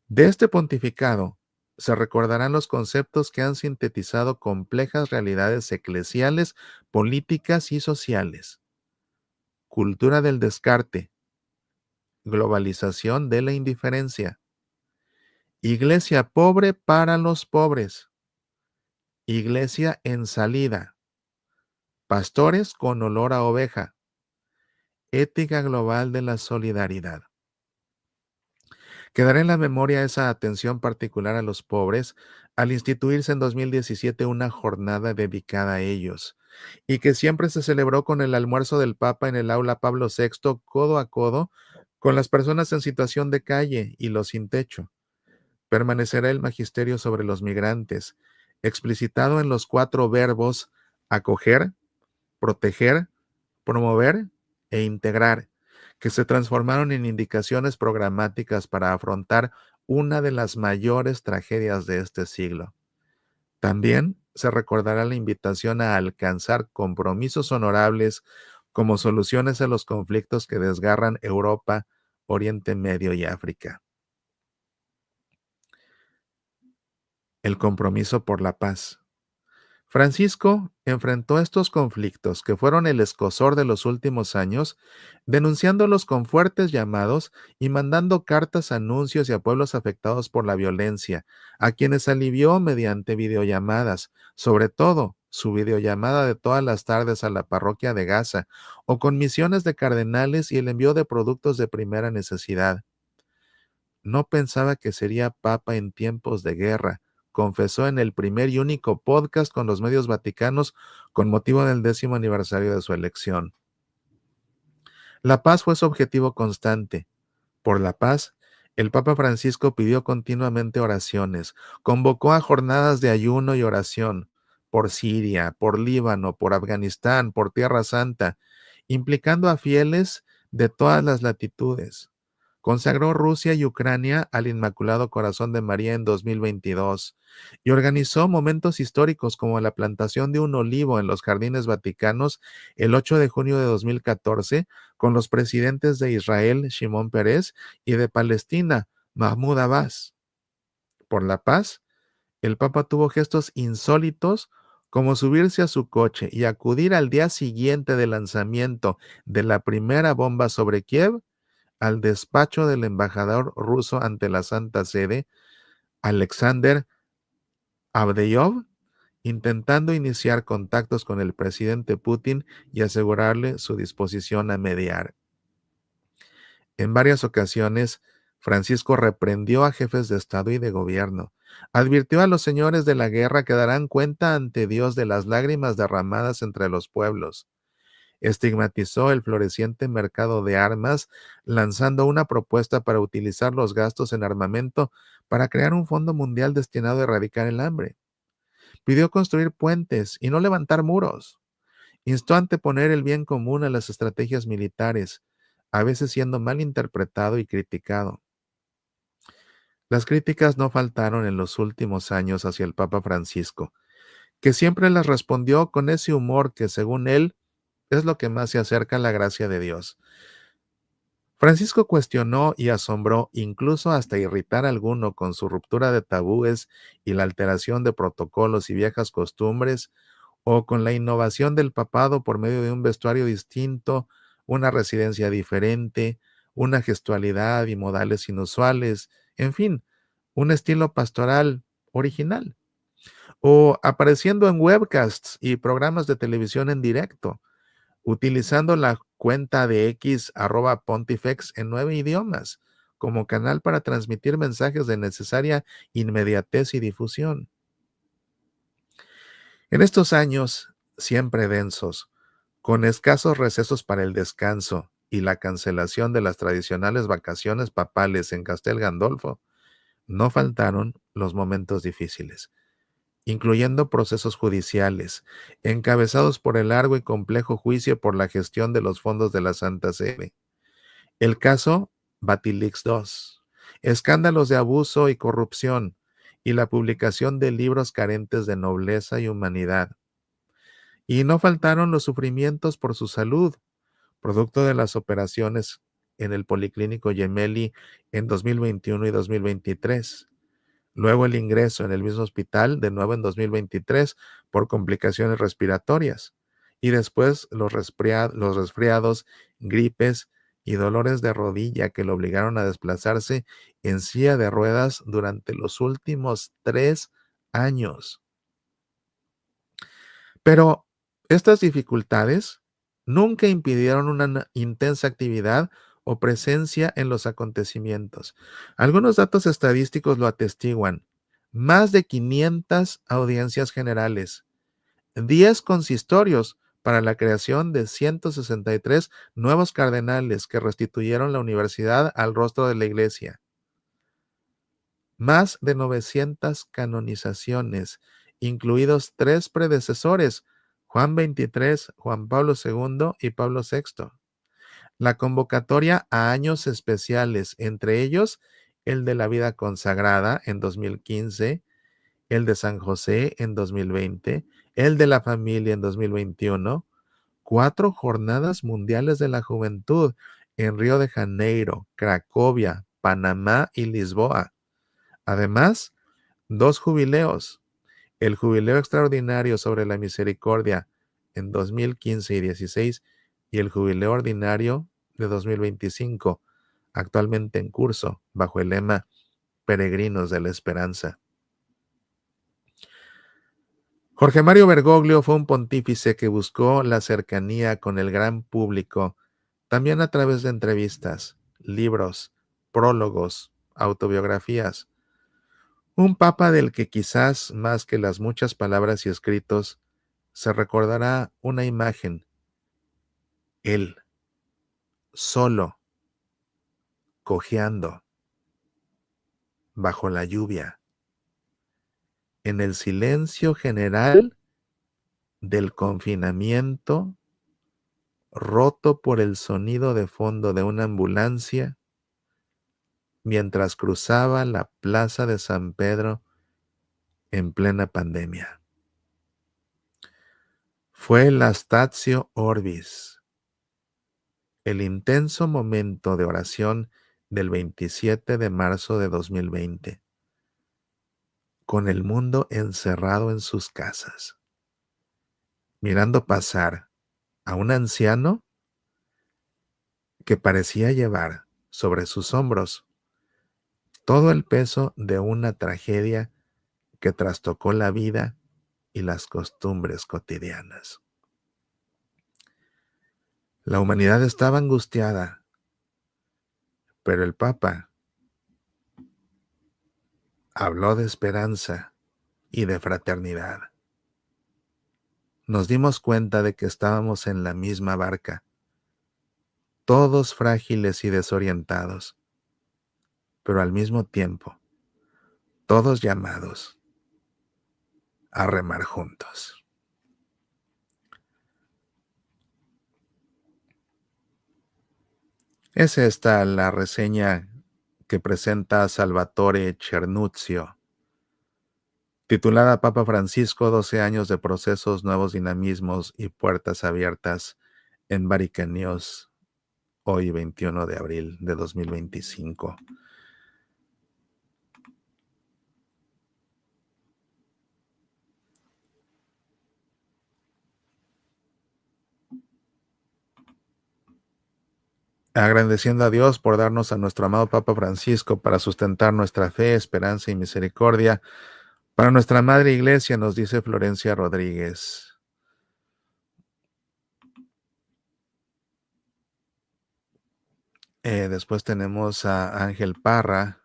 De este pontificado se recordarán los conceptos que han sintetizado complejas realidades eclesiales, políticas y sociales. Cultura del descarte, globalización de la indiferencia, iglesia pobre para los pobres, iglesia en salida, pastores con olor a oveja, ética global de la solidaridad. Quedará en la memoria esa atención particular a los pobres al instituirse en 2017 una jornada dedicada a ellos, y que siempre se celebró con el almuerzo del Papa en el aula Pablo VI, codo a codo, con las personas en situación de calle y los sin techo. Permanecerá el magisterio sobre los migrantes, explicitado en los 4 verbos acoger, proteger, promover e integrar, que se transformaron en indicaciones programáticas para afrontar una de las mayores tragedias de este siglo. También se recordará la invitación a alcanzar compromisos honorables como soluciones a los conflictos que desgarran Europa, Oriente Medio y África. El compromiso por la paz. Francisco enfrentó estos conflictos, que fueron el escozor de los últimos años, denunciándolos con fuertes llamados y mandando cartas, anuncios y a pueblos afectados por la violencia, a quienes alivió mediante videollamadas, sobre todo su videollamada de todas las tardes a la parroquia de Gaza, o con misiones de cardenales y el envío de productos de primera necesidad. No pensaba que sería papa en tiempos de guerra, confesó en el primer y único podcast con los medios vaticanos con motivo del 10º aniversario de su elección. La paz fue su objetivo constante. Por la paz, el Papa Francisco pidió continuamente oraciones, convocó a jornadas de ayuno y oración por Siria, por Líbano, por Afganistán, por Tierra Santa, implicando a fieles de todas las latitudes. Consagró Rusia y Ucrania al Inmaculado Corazón de María en 2022 y organizó momentos históricos como la plantación de un olivo en los jardines vaticanos el 8 de junio de 2014 con los presidentes de Israel, Shimon Peres, y de Palestina, Mahmoud Abbas. Por la paz, el Papa tuvo gestos insólitos como subirse a su coche y acudir al día siguiente del lanzamiento de la primera bomba sobre Kiev al despacho del embajador ruso ante la Santa Sede, Alexander Abdeyov, intentando iniciar contactos con el presidente Putin y asegurarle su disposición a mediar. En varias ocasiones, Francisco reprendió a jefes de Estado y de gobierno. Advirtió a los señores de la guerra que darán cuenta ante Dios de las lágrimas derramadas entre los pueblos. Estigmatizó el floreciente mercado de armas, lanzando una propuesta para utilizar los gastos en armamento para crear un fondo mundial destinado a erradicar el hambre. Pidió construir puentes y no levantar muros. Instó a anteponer el bien común a las estrategias militares, a veces siendo mal interpretado y criticado. Las críticas no faltaron en los últimos años hacia el Papa Francisco, que siempre las respondió con ese humor que, según él, es lo que más se acerca a la gracia de Dios. Francisco cuestionó y asombró, incluso hasta irritar a alguno con su ruptura de tabúes y la alteración de protocolos y viejas costumbres, o con la innovación del papado por medio de un vestuario distinto, una residencia diferente, una gestualidad y modales inusuales, en fin, un estilo pastoral original, o apareciendo en webcasts y programas de televisión en directo, utilizando la cuenta de X @Pontifex en 9 idiomas, como canal para transmitir mensajes de necesaria inmediatez y difusión. En estos años, siempre densos, con escasos recesos para el descanso y la cancelación de las tradicionales vacaciones papales en Castel Gandolfo, no faltaron los momentos difíciles, incluyendo procesos judiciales, encabezados por el largo y complejo juicio por la gestión de los fondos de la Santa Sede. El caso Batilix II, escándalos de abuso y corrupción, y la publicación de libros carentes de nobleza y humanidad. Y no faltaron los sufrimientos por su salud, producto de las operaciones en el Policlínico Gemelli en 2021 y 2023. Luego el ingreso en el mismo hospital de nuevo en 2023 por complicaciones respiratorias. Y después los resfriados, gripes y dolores de rodilla que lo obligaron a desplazarse en silla de ruedas durante los últimos 3 años. Pero estas dificultades nunca impidieron una intensa actividad o presencia en los acontecimientos. Algunos datos estadísticos lo atestiguan. Más de 500 audiencias generales, 10 consistorios para la creación de 163 nuevos cardenales que restituyeron la universidad al rostro de la Iglesia, más de 900 canonizaciones, incluidos 3 predecesores, Juan XXIII, Juan Pablo II y Pablo VI. La convocatoria a años especiales, entre ellos el de la vida consagrada en 2015, el de San José en 2020, el de la familia en 2021, 4 jornadas mundiales de la juventud en Río de Janeiro, Cracovia, Panamá y Lisboa. Además, 2 jubileos, el jubileo extraordinario sobre la misericordia en 2015 y 16 y el jubileo ordinario de 2025, actualmente en curso, bajo el lema Peregrinos de la Esperanza. Jorge Mario Bergoglio fue un pontífice que buscó la cercanía con el gran público, también a través de entrevistas, libros, prólogos, autobiografías. Un papa del que quizás más que las muchas palabras y escritos, se recordará una imagen, él, solo, cojeando, bajo la lluvia, en el silencio general del confinamiento, roto por el sonido de fondo de una ambulancia, mientras cruzaba la plaza de San Pedro en plena pandemia. Fue el Latio Orbis, el intenso momento de oración del 27 de marzo de 2020, con el mundo encerrado en sus casas, mirando pasar a un anciano que parecía llevar sobre sus hombros todo el peso de una tragedia que trastocó la vida y las costumbres cotidianas. La humanidad estaba angustiada, pero el Papa habló de esperanza y de fraternidad. Nos dimos cuenta de que estábamos en la misma barca, todos frágiles y desorientados, pero al mismo tiempo, todos llamados a remar juntos. Es esta la reseña que presenta Salvatore Cernuzio, titulada Papa Francisco, 12 años de procesos, nuevos dinamismos y puertas abiertas en Vatican News, hoy 21 de abril de 2025. Agradeciendo a Dios por darnos a nuestro amado Papa Francisco para sustentar nuestra fe, esperanza y misericordia. Para nuestra Madre Iglesia, nos dice Florencia Rodríguez. Después tenemos a Ángel Parra.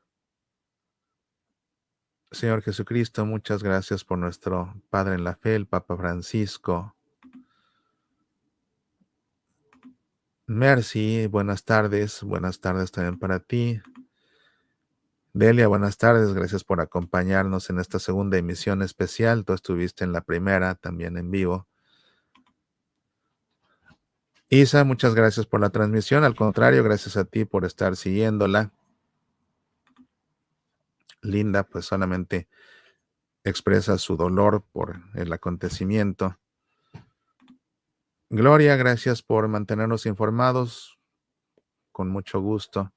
Señor Jesucristo, muchas gracias por nuestro Padre en la fe, el Papa Francisco. Mercy, buenas tardes también para ti. Delia, buenas tardes, gracias por acompañarnos en esta segunda emisión especial. Tú estuviste en la primera, también en vivo. Isa, muchas gracias por la transmisión. Al contrario, gracias a ti por estar siguiéndola. Linda, pues solamente expresa su dolor por el acontecimiento. Gloria, gracias por mantenernos informados. Con mucho gusto.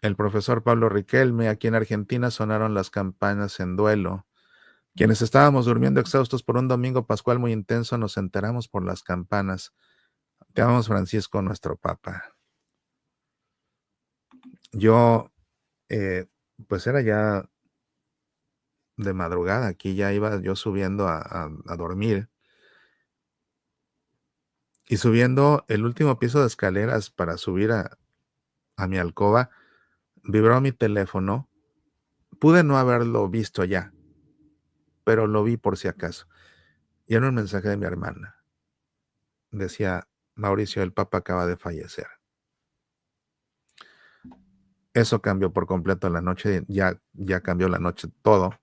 El profesor Pablo Riquelme, aquí en Argentina sonaron las campanas en duelo. Quienes estábamos durmiendo exhaustos por un domingo pascual muy intenso, nos enteramos por las campanas. Te amamos, Francisco, nuestro Papa. Yo, pues era ya de madrugada, aquí ya iba yo subiendo a dormir. Y subiendo el último piso de escaleras para subir a mi alcoba, vibró mi teléfono. Pude no haberlo visto ya, pero lo vi por si acaso. Y era un mensaje de mi hermana. Decía: Mauricio, el Papa acaba de fallecer. Eso cambió por completo la noche, ya cambió la noche todo.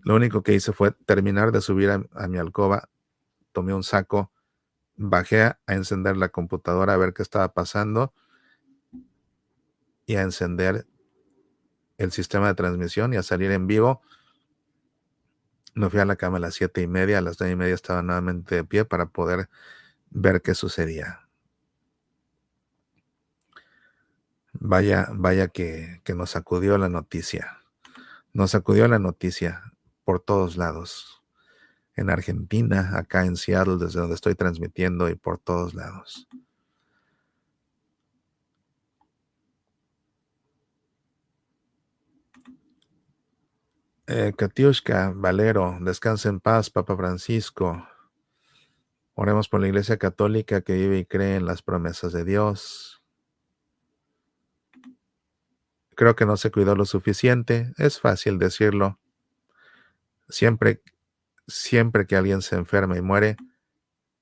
Lo único que hice fue terminar de subir a mi alcoba, tomé un saco, bajé a encender la computadora a ver qué estaba pasando y a encender el sistema de transmisión y a salir en vivo. Me fui a la cama a las 7:30, a las 9:30 estaba nuevamente de pie para poder ver qué sucedía. Vaya que nos sacudió la noticia. Nos sacudió la noticia por todos lados. En Argentina, acá en Seattle, desde donde estoy transmitiendo, y por todos lados. Katiushka, Valero, descansa en paz, Papa Francisco. Oremos por la Iglesia Católica que vive y cree en las promesas de Dios. Creo que no se cuidó lo suficiente. Es fácil decirlo. Siempre, siempre que alguien se enferma y muere,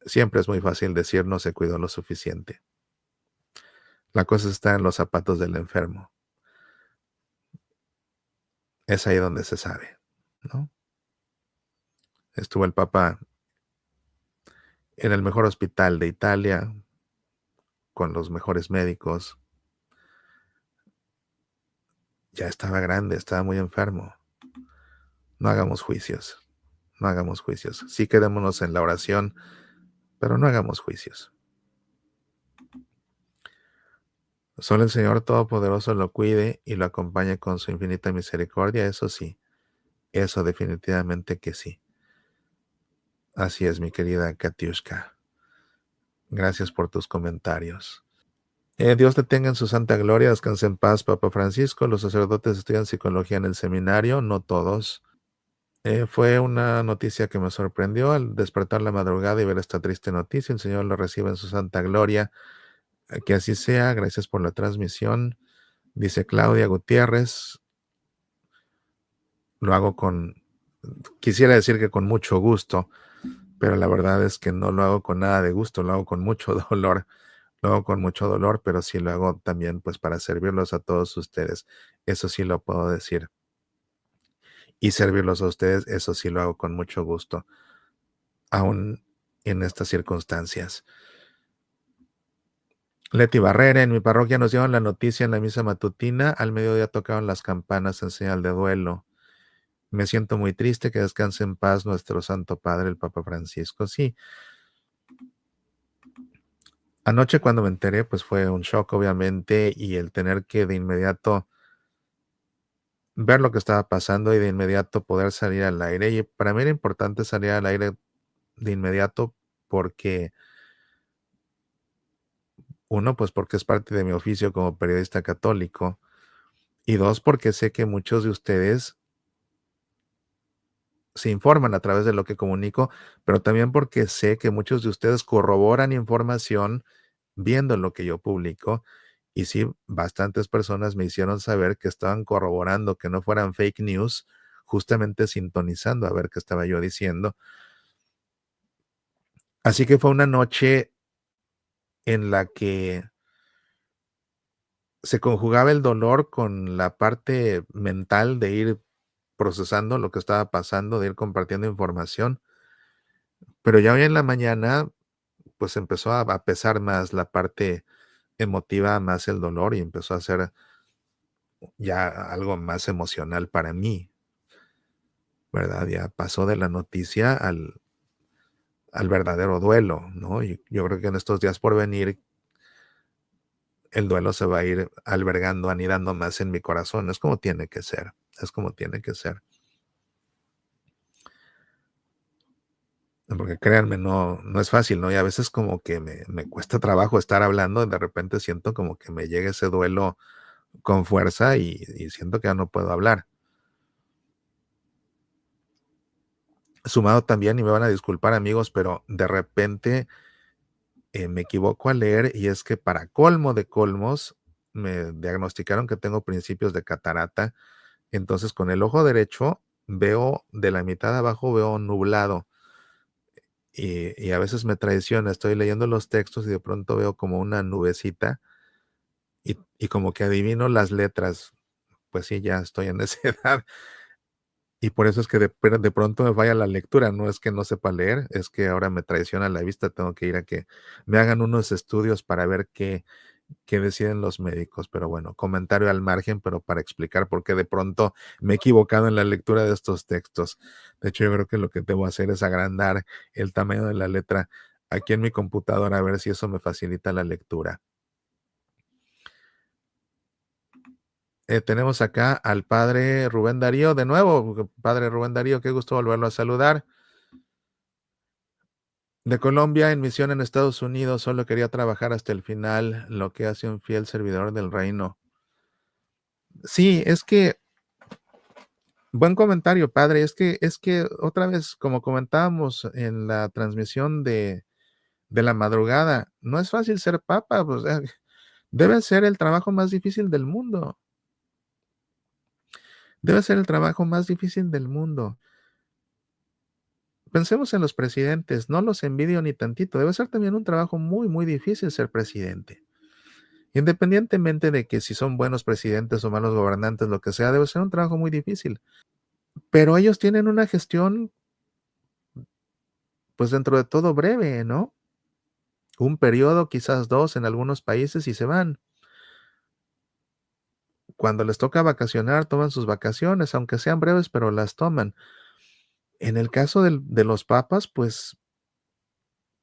siempre es muy fácil decir no se cuidó lo suficiente. La cosa está en los zapatos del enfermo. Es ahí donde se sabe, ¿no? Estuvo el Papa en el mejor hospital de Italia, con los mejores médicos. Ya estaba grande, estaba muy enfermo. No hagamos juicios, no hagamos juicios. Sí quedémonos en la oración, pero no hagamos juicios. Solo el Señor Todopoderoso lo cuide y lo acompañe con su infinita misericordia, eso sí, eso definitivamente que sí. Así es, mi querida Katiushka. Gracias por tus comentarios. Dios te tenga en su santa gloria, descanse en paz, Papa Francisco. Los sacerdotes estudian psicología en el seminario, no todos. Fue una noticia que me sorprendió al despertar la madrugada y ver esta triste noticia. El Señor lo reciba en su santa gloria. Que así sea. Gracias por la transmisión. Dice Claudia Gutiérrez. Lo hago quisiera decir que con mucho gusto, pero la verdad es que no lo hago con nada de gusto, lo hago con mucho dolor. Lo hago con mucho dolor, pero sí lo hago también pues para servirlos a todos ustedes. Eso sí lo puedo decir. Y servirlos a ustedes, eso sí lo hago con mucho gusto, aún en estas circunstancias. Leti Barrera, en mi parroquia nos dieron la noticia en la misa matutina, al mediodía tocaron las campanas en señal de duelo. Me siento muy triste, que descanse en paz nuestro Santo Padre, el Papa Francisco. Sí, anoche cuando me enteré, pues fue un shock, obviamente, y el tener que de inmediato ver lo que estaba pasando y de inmediato poder salir al aire. Y para mí era importante salir al aire de inmediato porque, uno, pues porque es parte de mi oficio como periodista católico, y dos, porque sé que muchos de ustedes se informan a través de lo que comunico, pero también porque sé que muchos de ustedes corroboran información viendo lo que yo publico. Y sí, bastantes personas me hicieron saber que estaban corroborando que no fueran fake news, justamente sintonizando a ver qué estaba yo diciendo. Así que fue una noche en la que se conjugaba el dolor con la parte mental de ir procesando lo que estaba pasando, de ir compartiendo información. Pero ya hoy en la mañana, pues empezó a pesar más la parte emotiva, más el dolor, y empezó a ser ya algo más emocional para mí, ¿verdad? Ya pasó de la noticia al verdadero duelo, ¿no? Y yo creo que en estos días por venir, el duelo se va a ir albergando, anidando más en mi corazón. Es como tiene que ser, es como tiene que ser. Porque créanme, no es fácil, ¿no? Y a veces como que me cuesta trabajo estar hablando, de repente siento como que me llega ese duelo con fuerza y siento que ya no puedo hablar. Sumado también, y me van a disculpar amigos, pero de repente me equivoco al leer, y es que para colmo de colmos, me diagnosticaron que tengo principios de catarata. Entonces con el ojo derecho veo de la mitad de abajo, veo nublado, y a veces me traiciona. Estoy leyendo los textos y de pronto veo como una nubecita, y como que adivino las letras. Pues sí, ya estoy en esa edad. Y por eso es que de pronto me falla la lectura. No es que no sepa leer, es que ahora me traiciona la vista. Tengo que ir a que me hagan unos estudios para ver qué deciden los médicos. Pero bueno, comentario al margen, pero para explicar por qué de pronto me he equivocado en la lectura de estos textos. De hecho, yo creo que lo que debo hacer es agrandar el tamaño de la letra aquí en mi computadora, a ver si eso me facilita la lectura. Tenemos acá al padre Rubén Darío de nuevo. Padre Rubén Darío, qué gusto volverlo a saludar. De Colombia, en misión en Estados Unidos, solo quería trabajar hasta el final, lo que hace un fiel servidor del reino. Sí, es que, buen comentario, padre, es que otra vez, como comentábamos en la transmisión de la madrugada, no es fácil ser papa, pues, debe ser el trabajo más difícil del mundo. Debe ser el trabajo más difícil del mundo. Pensemos en los presidentes, no los envidio ni tantito, debe ser también un trabajo muy, muy difícil ser presidente. Independientemente de que si son buenos presidentes o malos gobernantes, lo que sea, debe ser un trabajo muy difícil. Pero ellos tienen una gestión, pues dentro de todo breve, ¿no? Un periodo, quizás dos en algunos países y se van. Cuando les toca vacacionar, toman sus vacaciones, aunque sean breves, pero las toman. En el caso de los papas, pues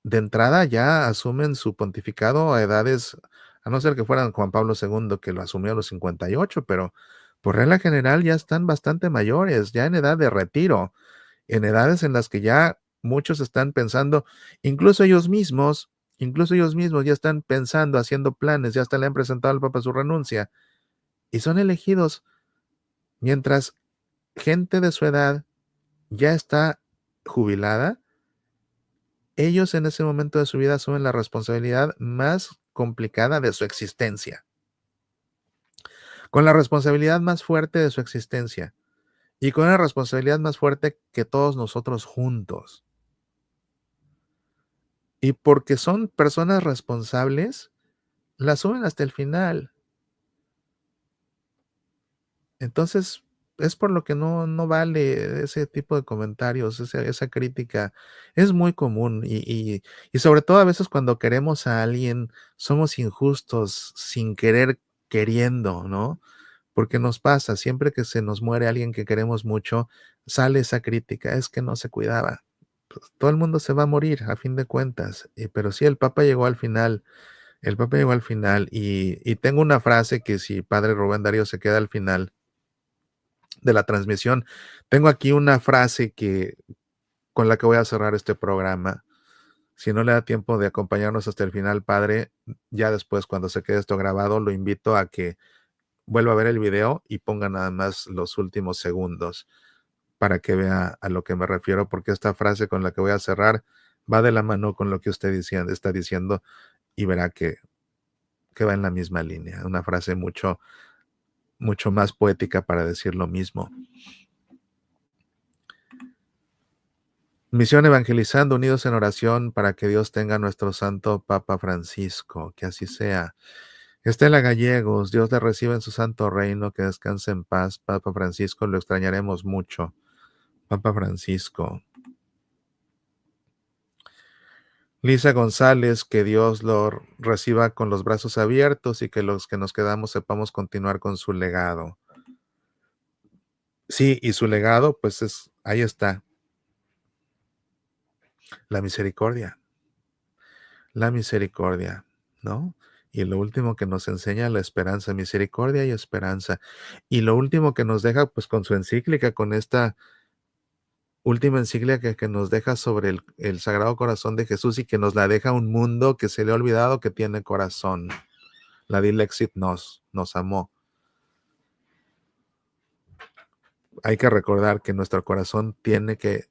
de entrada ya asumen su pontificado a edades, a no ser que fueran Juan Pablo II, que lo asumió a los 58, pero por regla general ya están bastante mayores, ya en edad de retiro, en edades en las que ya muchos están pensando, incluso ellos mismos ya están pensando, haciendo planes, ya hasta le han presentado al Papa su renuncia, y son elegidos mientras gente de su edad ya está jubilada. Ellos en ese momento de su vida asumen la responsabilidad más complicada de su existencia, con la responsabilidad más fuerte de su existencia y con la responsabilidad más fuerte que todos nosotros juntos. Y porque son personas responsables, la asumen hasta el final. Entonces, es por lo que no vale ese tipo de comentarios, esa crítica. Es muy común y sobre todo a veces cuando queremos a alguien, somos injustos sin querer, queriendo, ¿no? Porque nos pasa, siempre que se nos muere alguien que queremos mucho, sale esa crítica, es que no se cuidaba. Pues, todo el mundo se va a morir a fin de cuentas, pero sí, el Papa llegó al final y tengo una frase que si Padre Rubén Darío se queda al final de la transmisión. Tengo aquí una frase con la que voy a cerrar este programa. Si no le da tiempo de acompañarnos hasta el final, padre, ya después, cuando se quede esto grabado, lo invito a que vuelva a ver el video y ponga nada más los últimos segundos para que vea a lo que me refiero, porque esta frase con la que voy a cerrar va de la mano con lo que usted está diciendo y verá que va en la misma línea. Una frase mucho, mucho más poética para decir lo mismo. Misión Evangelizando, unidos en oración para que Dios tenga a nuestro santo Papa Francisco, que así sea. Estela Gallegos, Dios le reciba en su santo reino, que descanse en paz. Papa Francisco, lo extrañaremos mucho. Papa Francisco. Lisa González, que Dios lo reciba con los brazos abiertos y que los que nos quedamos sepamos continuar con su legado. Sí, y su legado, pues ahí está, la misericordia. La misericordia, ¿no? Y lo último que nos enseña la esperanza, misericordia y esperanza. Y lo último que nos deja, pues con su encíclica, con esta última encíclica que nos deja sobre el Sagrado Corazón de Jesús y que nos la deja un mundo que se le ha olvidado que tiene corazón. La Dilexit nos amó. Hay que recordar que nuestro corazón tiene que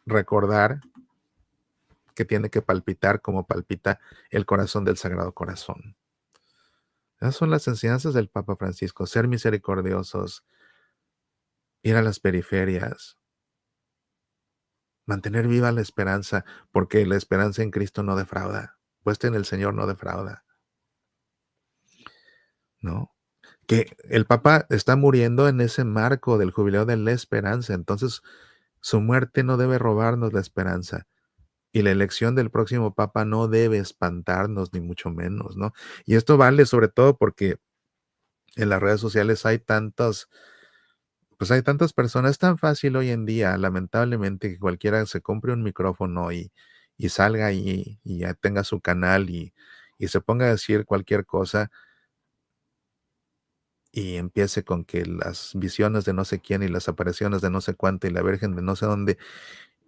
recordar que tiene que palpitar como palpita el corazón del Sagrado Corazón. Esas son las enseñanzas del Papa Francisco, ser misericordiosos, ir a las periferias, mantener viva la esperanza, porque la esperanza en Cristo no defrauda, puesta en el Señor no defrauda, ¿no? Que el Papa está muriendo en ese marco del jubileo de la esperanza, entonces su muerte no debe robarnos la esperanza. Y la elección del próximo Papa no debe espantarnos, ni mucho menos, ¿no? Y esto vale sobre todo porque en las redes sociales pues hay tantas personas, es tan fácil hoy en día, lamentablemente, que cualquiera se compre un micrófono y salga y ya tenga su canal y se ponga a decir cualquier cosa. y empiece con que las visiones de no sé quién y las apariciones de no sé cuánto y la Virgen de no sé dónde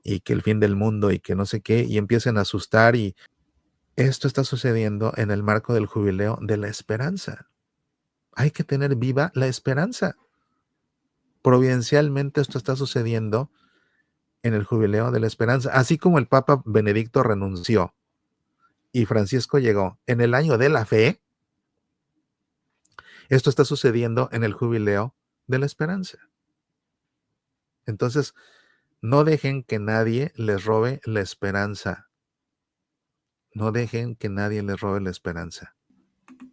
y que el fin del mundo y que no sé qué y empiecen a asustar y esto está sucediendo en el marco del jubileo de la esperanza. Hay que tener viva la esperanza. Providencialmente esto está sucediendo en el jubileo de la esperanza, así como el Papa Benedicto renunció y Francisco llegó en el año de la fe, esto está sucediendo en el jubileo de la esperanza. Entonces, no dejen que nadie les robe la esperanza. No dejen que nadie les robe la esperanza.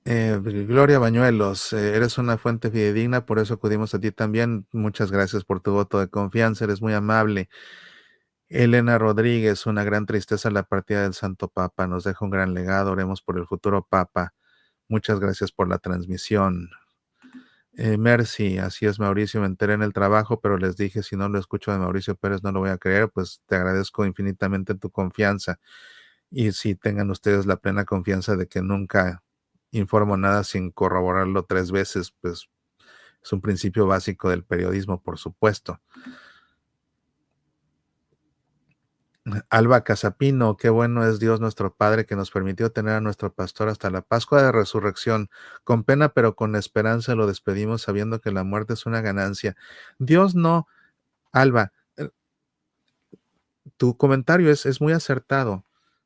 Gloria Bañuelos, eres una fuente fidedigna, por eso acudimos a ti también. Muchas gracias por tu voto de confianza, eres muy amable. Elena Rodríguez, una gran tristeza la partida del Santo Papa, nos deja un gran legado, oremos por el futuro Papa. Muchas gracias por la transmisión. Mercy, así es Mauricio, me enteré en el trabajo, pero les dije, si no lo escucho de Mauricio Pérez no lo voy a creer, pues te agradezco infinitamente tu confianza. Y si tengan ustedes la plena confianza de que nunca informo nada sin corroborarlo 3 veces, pues es un principio básico del periodismo, por supuesto. Alba Casapino, qué bueno es Dios nuestro Padre que nos permitió tener a nuestro pastor hasta la Pascua de Resurrección. Con pena pero con esperanza lo despedimos sabiendo que la muerte es una ganancia. Dios no, Alba, tu comentario es muy acertado.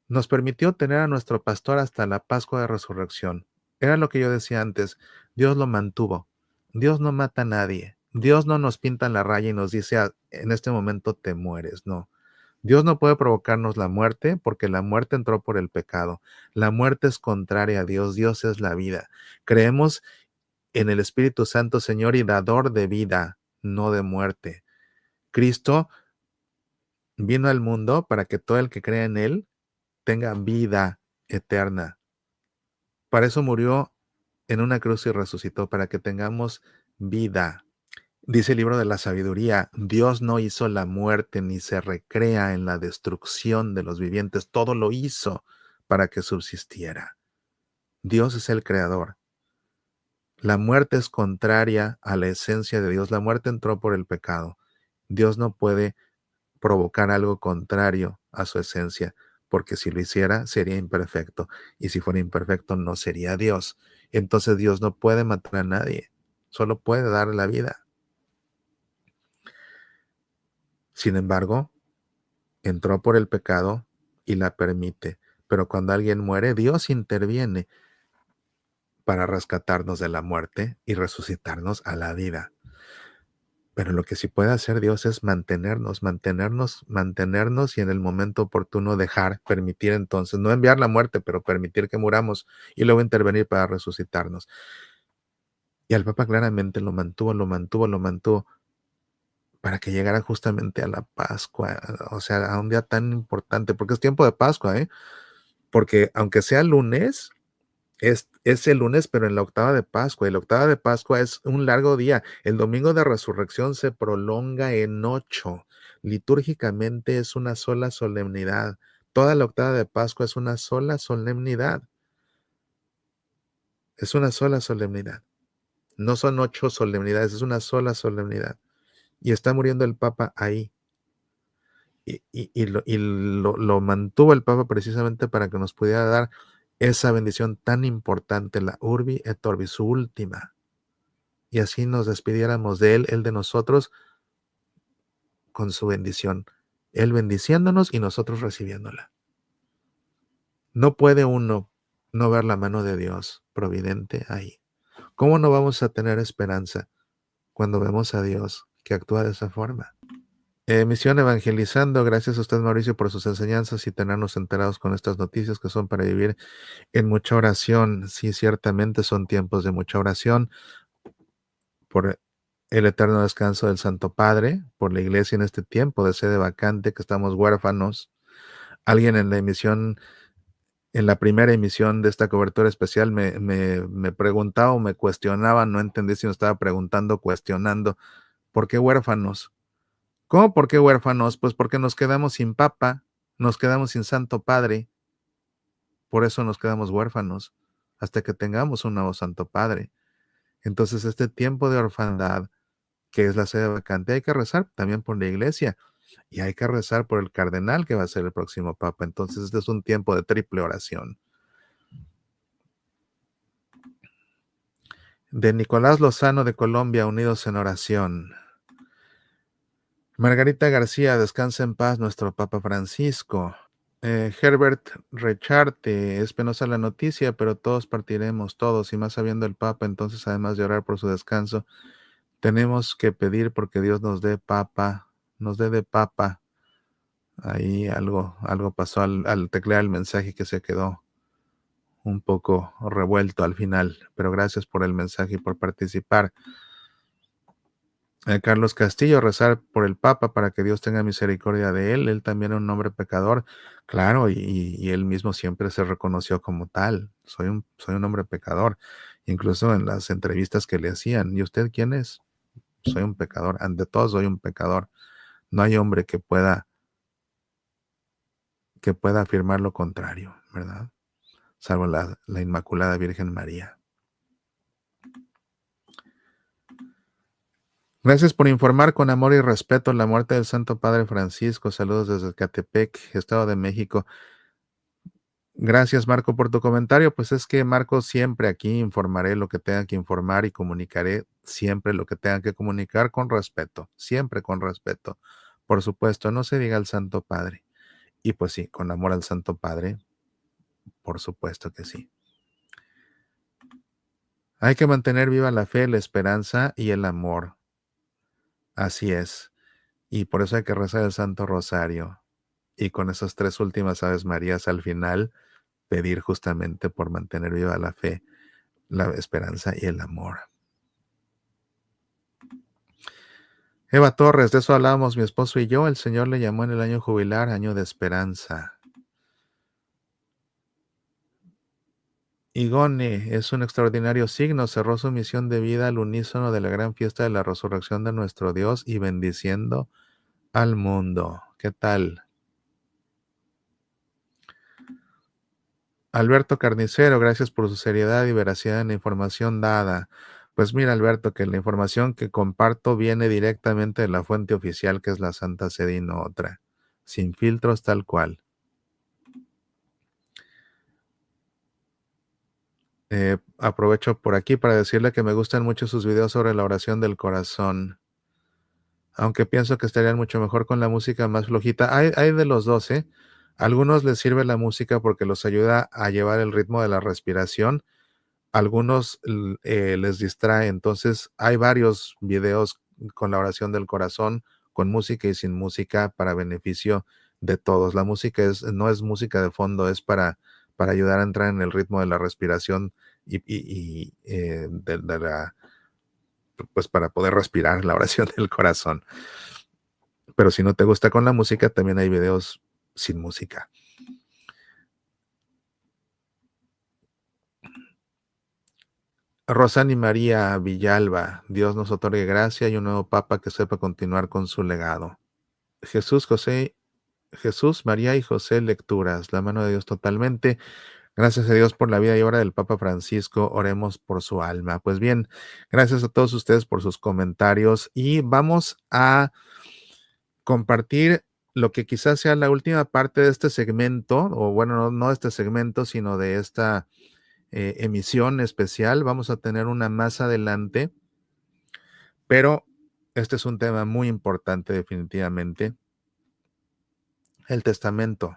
Nos permitió tener a nuestro pastor hasta la Pascua de Resurrección. Era lo que yo decía antes. Dios lo mantuvo. Dios no mata a nadie. Dios no nos pinta en la raya y nos dice, en este momento te mueres. No. Dios no puede provocarnos la muerte porque la muerte entró por el pecado. La muerte es contraria a Dios. Dios es la vida. Creemos en el Espíritu Santo, Señor, y dador de vida, no de muerte. Cristo vino al mundo para que todo el que crea en Él tenga vida eterna. Para eso murió en una cruz y resucitó, para que tengamos vida. Dice el libro de la sabiduría, Dios no hizo la muerte ni se recrea en la destrucción de los vivientes, todo lo hizo para que subsistiera. Dios es el creador. La muerte es contraria a la esencia de Dios. La muerte entró por el pecado. Dios no puede provocar algo contrario a su esencia, porque si lo hiciera sería imperfecto, y si fuera imperfecto no sería Dios. Entonces Dios no puede matar a nadie, solo puede dar la vida. Sin embargo, entró por el pecado y la permite, pero cuando alguien muere, Dios interviene para rescatarnos de la muerte y resucitarnos a la vida. Pero lo que sí puede hacer Dios es mantenernos y en el momento oportuno dejar, permitir entonces, no enviar la muerte, pero permitir que muramos y luego intervenir para resucitarnos. Y al Papa claramente lo mantuvo para que llegara justamente a la Pascua, o sea, a un día tan importante, porque es tiempo de Pascua, ¿eh? Porque aunque sea lunes, es el lunes, pero en la octava de Pascua, y la octava de Pascua es un largo día. El domingo de resurrección se prolonga en 8. Litúrgicamente es una sola solemnidad. Toda la octava de Pascua es una sola solemnidad. Es una sola solemnidad. No son 8 solemnidades, es una sola solemnidad. Y está muriendo el Papa ahí. Y lo mantuvo el Papa precisamente para que nos pudiera dar esa bendición tan importante, la Urbi et Orbi, su última. Y así nos despidiéramos de él de nosotros, con su bendición. Él bendiciéndonos y nosotros recibiéndola. No puede uno no ver la mano de Dios providente ahí. ¿Cómo no vamos a tener esperanza cuando vemos a Dios que actúa de esa forma? Misión Evangelizando, gracias a usted Mauricio por sus enseñanzas y tenernos enterados con estas noticias que son para vivir en mucha oración. Sí, ciertamente son tiempos de mucha oración por el eterno descanso del Santo Padre, por la iglesia en este tiempo de sede vacante, que estamos huérfanos. Alguien en la emisión, en la primera emisión de esta cobertura especial me preguntaba o me cuestionaba, no entendí si me estaba preguntando o cuestionando, ¿por qué huérfanos? ¿Cómo por qué huérfanos? Pues porque nos quedamos sin Papa, nos quedamos sin Santo Padre, por eso nos quedamos huérfanos, hasta que tengamos un nuevo Santo Padre. Entonces, este tiempo de orfandad, que es la sede vacante, hay que rezar también por la iglesia y hay que rezar por el cardenal que va a ser el próximo papa. Entonces, este es un tiempo de triple oración. De Nicolás Lozano de Colombia, unidos en oración. Margarita García, descansa en paz nuestro Papa Francisco. Herbert Recharte, es penosa la noticia, pero todos partiremos, todos, y más sabiendo el Papa, entonces además de orar por su descanso, tenemos que pedir porque Dios nos dé Papa, nos dé de Papa. Ahí algo pasó al teclear el mensaje que se quedó un poco revuelto al final, pero gracias por el mensaje y por participar. Carlos Castillo, rezar por el Papa para que Dios tenga misericordia de él también era un hombre pecador, claro, y él mismo siempre se reconoció como tal, soy un hombre pecador, incluso en las entrevistas que le hacían, ¿y usted quién es? Soy un pecador, ante todo soy un pecador, no hay hombre que pueda afirmar lo contrario, ¿verdad? Salvo la Inmaculada Virgen María. Gracias por informar con amor y respeto la muerte del Santo Padre Francisco. Saludos desde Catepec, Estado de México. Gracias, Marco, por tu comentario. Pues es que, Marco, siempre aquí informaré lo que tenga que informar y comunicaré siempre lo que tenga que comunicar con respeto, siempre con respeto. Por supuesto, no se diga al Santo Padre. Y pues sí, con amor al Santo Padre, por supuesto que sí. Hay que mantener viva la fe, la esperanza y el amor. Así es. Y por eso hay que rezar el Santo Rosario. Y con esas tres últimas Aves Marías al final, pedir justamente por mantener viva la fe, la esperanza y el amor. Eva Torres, de eso hablábamos mi esposo y yo. El Señor le llamó en el año jubilar, año de esperanza. Igone es un extraordinario signo. Cerró su misión de vida al unísono de la gran fiesta de la resurrección de nuestro Dios y bendiciendo al mundo. ¿Qué tal? Alberto Carnicero, gracias por su seriedad y veracidad en la información dada. Pues mira, Alberto, que la información que comparto viene directamente de la fuente oficial, que es la Santa Sede y no otra. Sin filtros, tal cual. Aprovecho por aquí para decirle que me gustan mucho sus videos sobre la oración del corazón. Aunque pienso que estarían mucho mejor con la música más flojita. Hay de los dos, ¿eh? A algunos les sirve la música porque los ayuda a llevar el ritmo de la respiración. Algunos les distrae. Entonces, hay varios videos con la oración del corazón, con música y sin música, para beneficio de todos. La música no es música de fondo, es para ayudar a entrar en el ritmo de la respiración pues para poder respirar la oración del corazón. Pero si no te gusta con la música, también hay videos sin música. Rosani María Villalba, Dios nos otorgue gracia y un nuevo Papa que sepa continuar con su legado. Jesús, María y José, lecturas, la mano de Dios totalmente. Gracias a Dios por la vida y obra del Papa Francisco, oremos por su alma. Pues bien, gracias a todos ustedes por sus comentarios y vamos a compartir lo que quizás sea la última parte de este segmento, o bueno, no de este segmento, sino de esta emisión especial. Vamos a tener una más adelante, pero este es un tema muy importante definitivamente. El testamento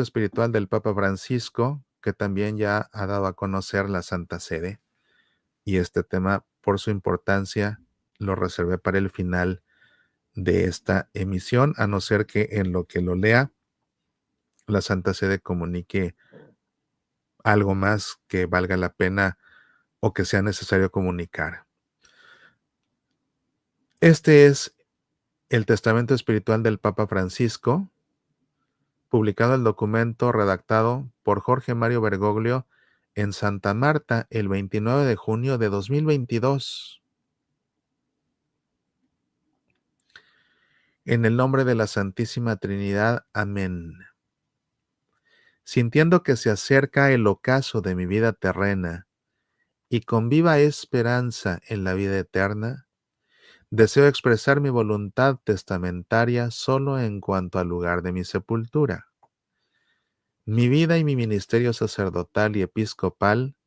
espiritual del Papa Francisco, que también ya ha dado a conocer la Santa Sede. Y este tema, por su importancia, lo reservé para el final de esta emisión, a no ser que en lo que lo lea, la Santa Sede comunique algo más que valga la pena o que sea necesario comunicar. Este es el testamento espiritual del Papa Francisco, publicado el documento redactado por Jorge Mario Bergoglio en Santa Marta el 29 de junio de 2022. En el nombre de la Santísima Trinidad. Amén. Sintiendo que se acerca el ocaso de mi vida terrena y con viva esperanza en la vida eterna, deseo expresar mi voluntad testamentaria solo en cuanto al lugar de mi sepultura. Mi vida y mi ministerio sacerdotal y episcopal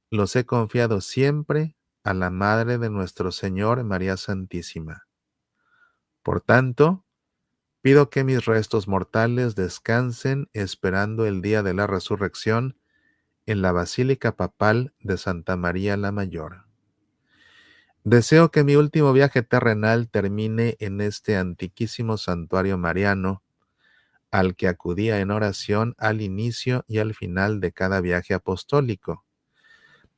los he confiado siempre a la Madre de nuestro Señor María Santísima. Por tanto, pido que mis restos mortales descansen esperando el día de la resurrección en la Basílica Papal de Santa María la Mayor. Deseo que mi último viaje terrenal termine en este antiquísimo santuario mariano, al que acudía en oración al inicio y al final de cada viaje apostólico,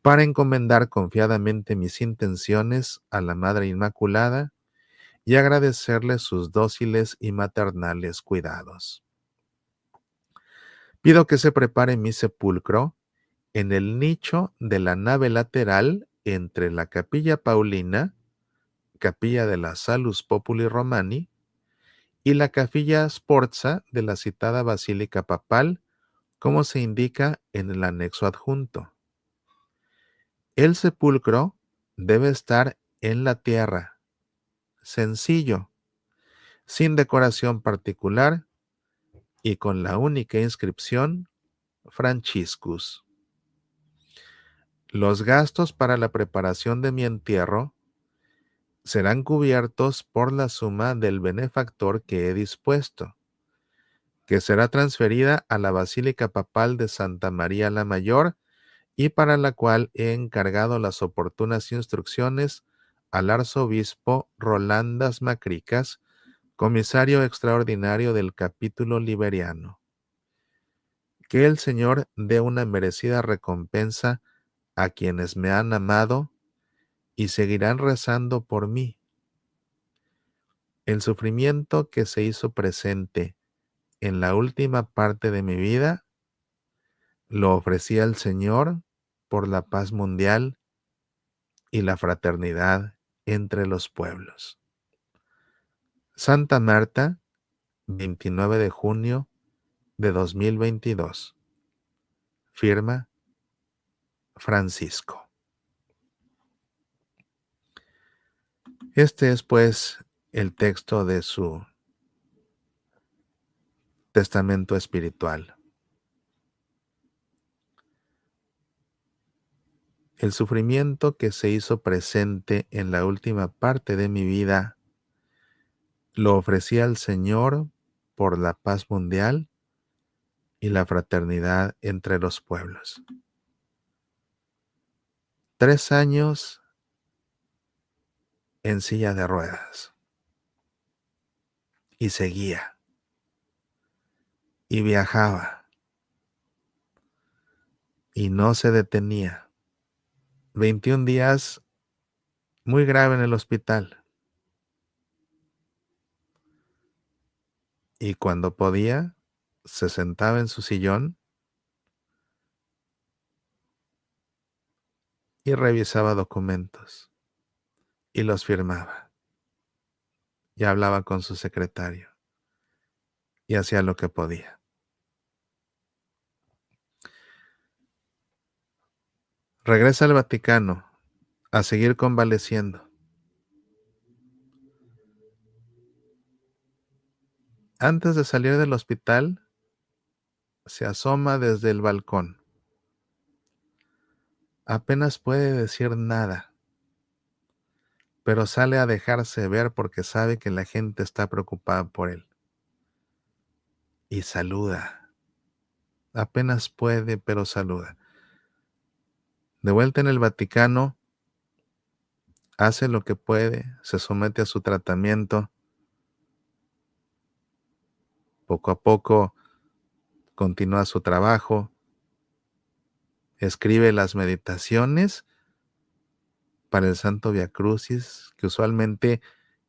para encomendar confiadamente mis intenciones a la Madre Inmaculada y agradecerle sus dóciles y maternales cuidados. Pido que se prepare mi sepulcro en el nicho de la nave lateral entre la Capilla Paulina, Capilla de la Salus Populi Romani, y la Capilla Sforza de la citada Basílica Papal, como se indica en el anexo adjunto. El sepulcro debe estar en la tierra, sencillo, sin decoración particular y con la única inscripción Franciscus. Los gastos para la preparación de mi entierro serán cubiertos por la suma del benefactor que he dispuesto, que será transferida a la Basílica Papal de Santa María la Mayor y para la cual he encargado las oportunas instrucciones al arzobispo Rolandas Macricas, comisario extraordinario del capítulo liberiano. Que el Señor dé una merecida recompensa a quienes me han amado y seguirán rezando por mí. El sufrimiento que se hizo presente en la última parte de mi vida lo ofrecí al Señor por la paz mundial y la fraternidad entre los pueblos. Santa Marta, 29 de junio de 2022. Firma Francisco. Este es, pues, el texto de su testamento espiritual. El sufrimiento que se hizo presente en la última parte de mi vida lo ofrecí al Señor por la paz mundial y la fraternidad entre los pueblos. 3 años en silla de ruedas y seguía y viajaba y no se detenía. 21 días muy grave en el hospital y cuando podía se sentaba en su sillón y revisaba documentos y los firmaba y hablaba con su secretario y hacía lo que podía. Regresa al Vaticano a seguir convaleciendo. Antes de salir del hospital, se asoma desde el balcón. Apenas puede decir nada, pero sale a dejarse ver porque sabe que la gente está preocupada por él. Y saluda. Apenas puede, pero saluda. De vuelta en el Vaticano, hace lo que puede, se somete a su tratamiento. Poco a poco continúa su trabajo, escribe las meditaciones para el Santo Via Crucis, que usualmente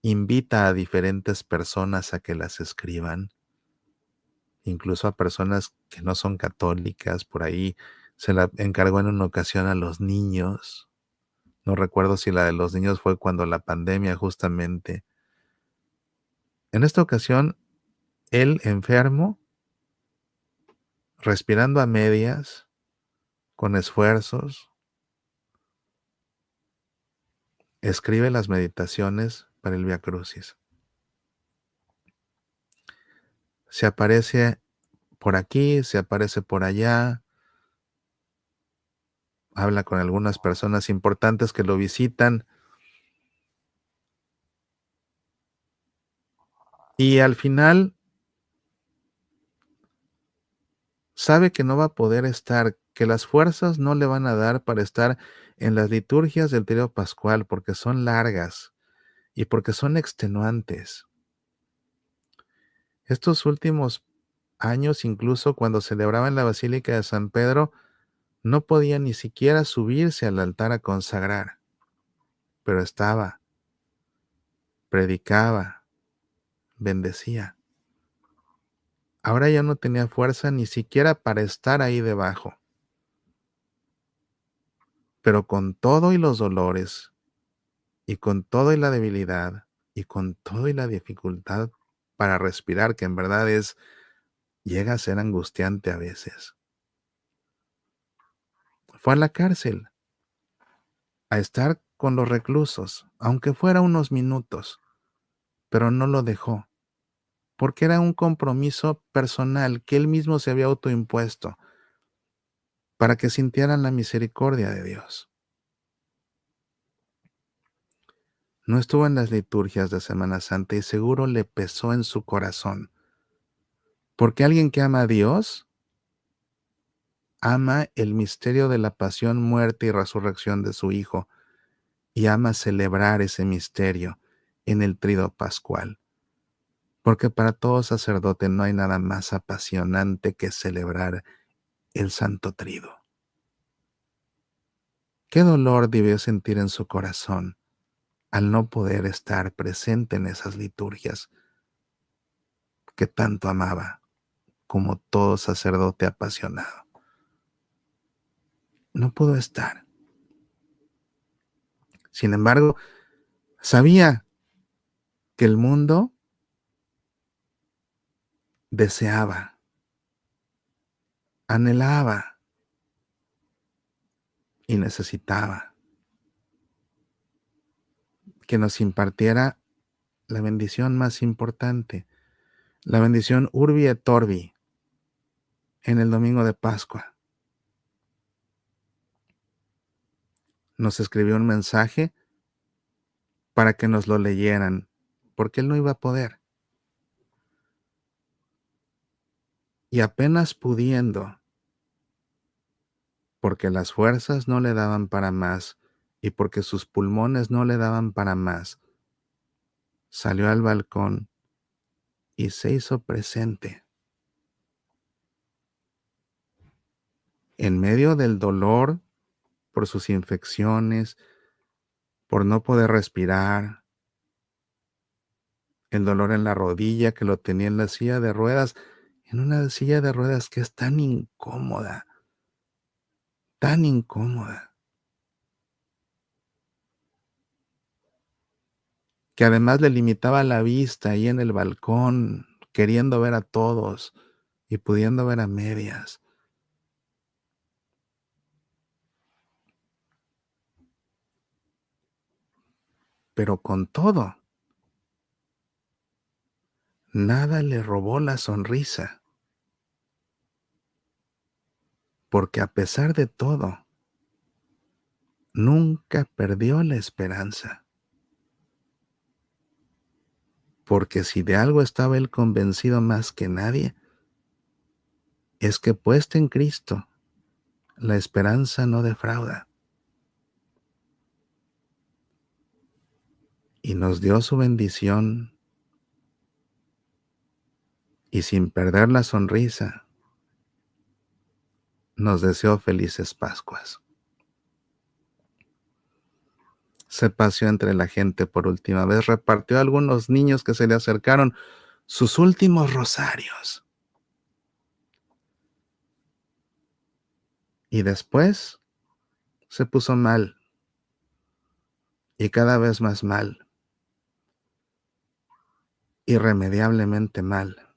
invita a diferentes personas a que las escriban, incluso a personas que no son católicas. Por ahí se la encargó en una ocasión a los niños. No recuerdo si la de los niños fue cuando la pandemia justamente. En esta ocasión, él enfermo, respirando a medias, con esfuerzos, escribe las meditaciones para el Vía Crucis. Se aparece por aquí, se aparece por allá, habla con algunas personas importantes que lo visitan y al final sabe que no va a poder estar, que las fuerzas no le van a dar para estar en las liturgias del tríodo pascual porque son largas y porque son extenuantes. Estos últimos años, incluso cuando celebraba en la Basílica de San Pedro, no podía ni siquiera subirse al altar a consagrar, pero estaba, predicaba, bendecía. Ahora ya no tenía fuerza ni siquiera para estar ahí debajo, pero con todo y los dolores, y con todo y la debilidad, y con todo y la dificultad para respirar, que en verdad llega a ser angustiante a veces. Fue a la cárcel, a estar con los reclusos, aunque fuera unos minutos, pero no lo dejó, porque era un compromiso personal que él mismo se había autoimpuesto para que sintieran la misericordia de Dios. No estuvo en las liturgias de Semana Santa y seguro le pesó en su corazón, porque alguien que ama a Dios ama el misterio de la pasión, muerte y resurrección de su Hijo y ama celebrar ese misterio en el tríodo pascual. Porque para todo sacerdote no hay nada más apasionante que celebrar el Santo Trido. ¿Qué dolor debió sentir en su corazón al no poder estar presente en esas liturgias que tanto amaba como todo sacerdote apasionado? No pudo estar. Sin embargo, sabía que el mundo deseaba, anhelaba y necesitaba que nos impartiera la bendición más importante, la bendición Urbi et Orbi en el domingo de Pascua. Nos escribió un mensaje para que nos lo leyeran, porque él no iba a poder. Y apenas pudiendo, porque las fuerzas no le daban para más y porque sus pulmones no le daban para más, salió al balcón y se hizo presente. En medio del dolor por sus infecciones, por no poder respirar, el dolor en la rodilla que lo tenía en la silla de ruedas, en una silla de ruedas que es tan incómoda, que además le limitaba la vista ahí en el balcón, queriendo ver a todos y pudiendo ver a medias. Pero con todo, nada le robó la sonrisa, porque a pesar de todo, nunca perdió la esperanza. Porque si de algo estaba él convencido más que nadie, es que puesta en Cristo, la esperanza no defrauda. Y nos dio su bendición, y sin perder la sonrisa, nos deseó felices Pascuas. Se paseó entre la gente por última vez, repartió a algunos niños que se le acercaron sus últimos rosarios. Y después se puso mal, y cada vez más mal, irremediablemente mal.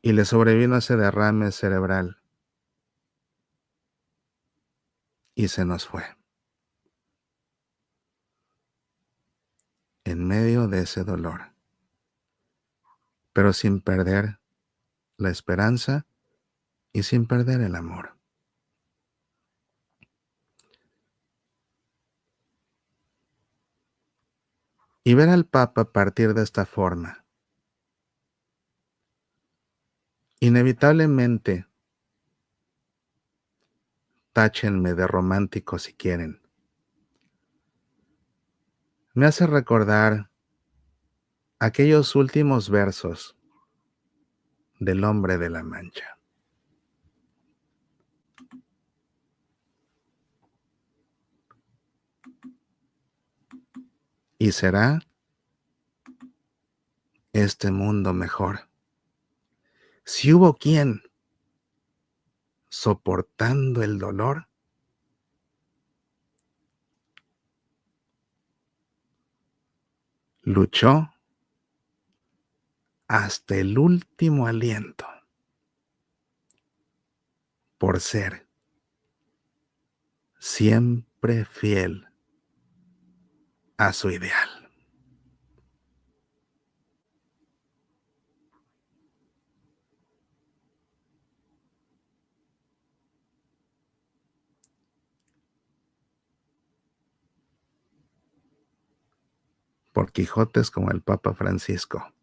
Y le sobrevino ese derrame cerebral, y se nos fue. en medio de ese dolor, pero sin perder la esperanza y sin perder el amor. Y ver al Papa partir de esta forma, inevitablemente, táchenme de romántico si quieren, me hace recordar aquellos últimos versos del Hombre de la Mancha. Y será este mundo mejor. Si hubo quien, soportando el dolor, luchó hasta el último aliento por ser siempre fiel a su ideal. Por Quijotes como el Papa Francisco,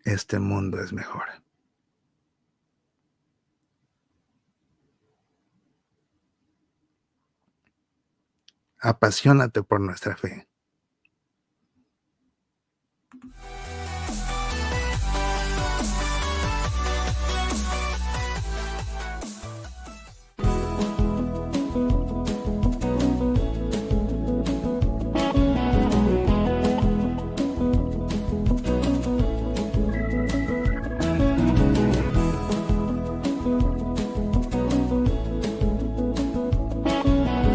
este mundo es mejor. Apasionate por nuestra fe.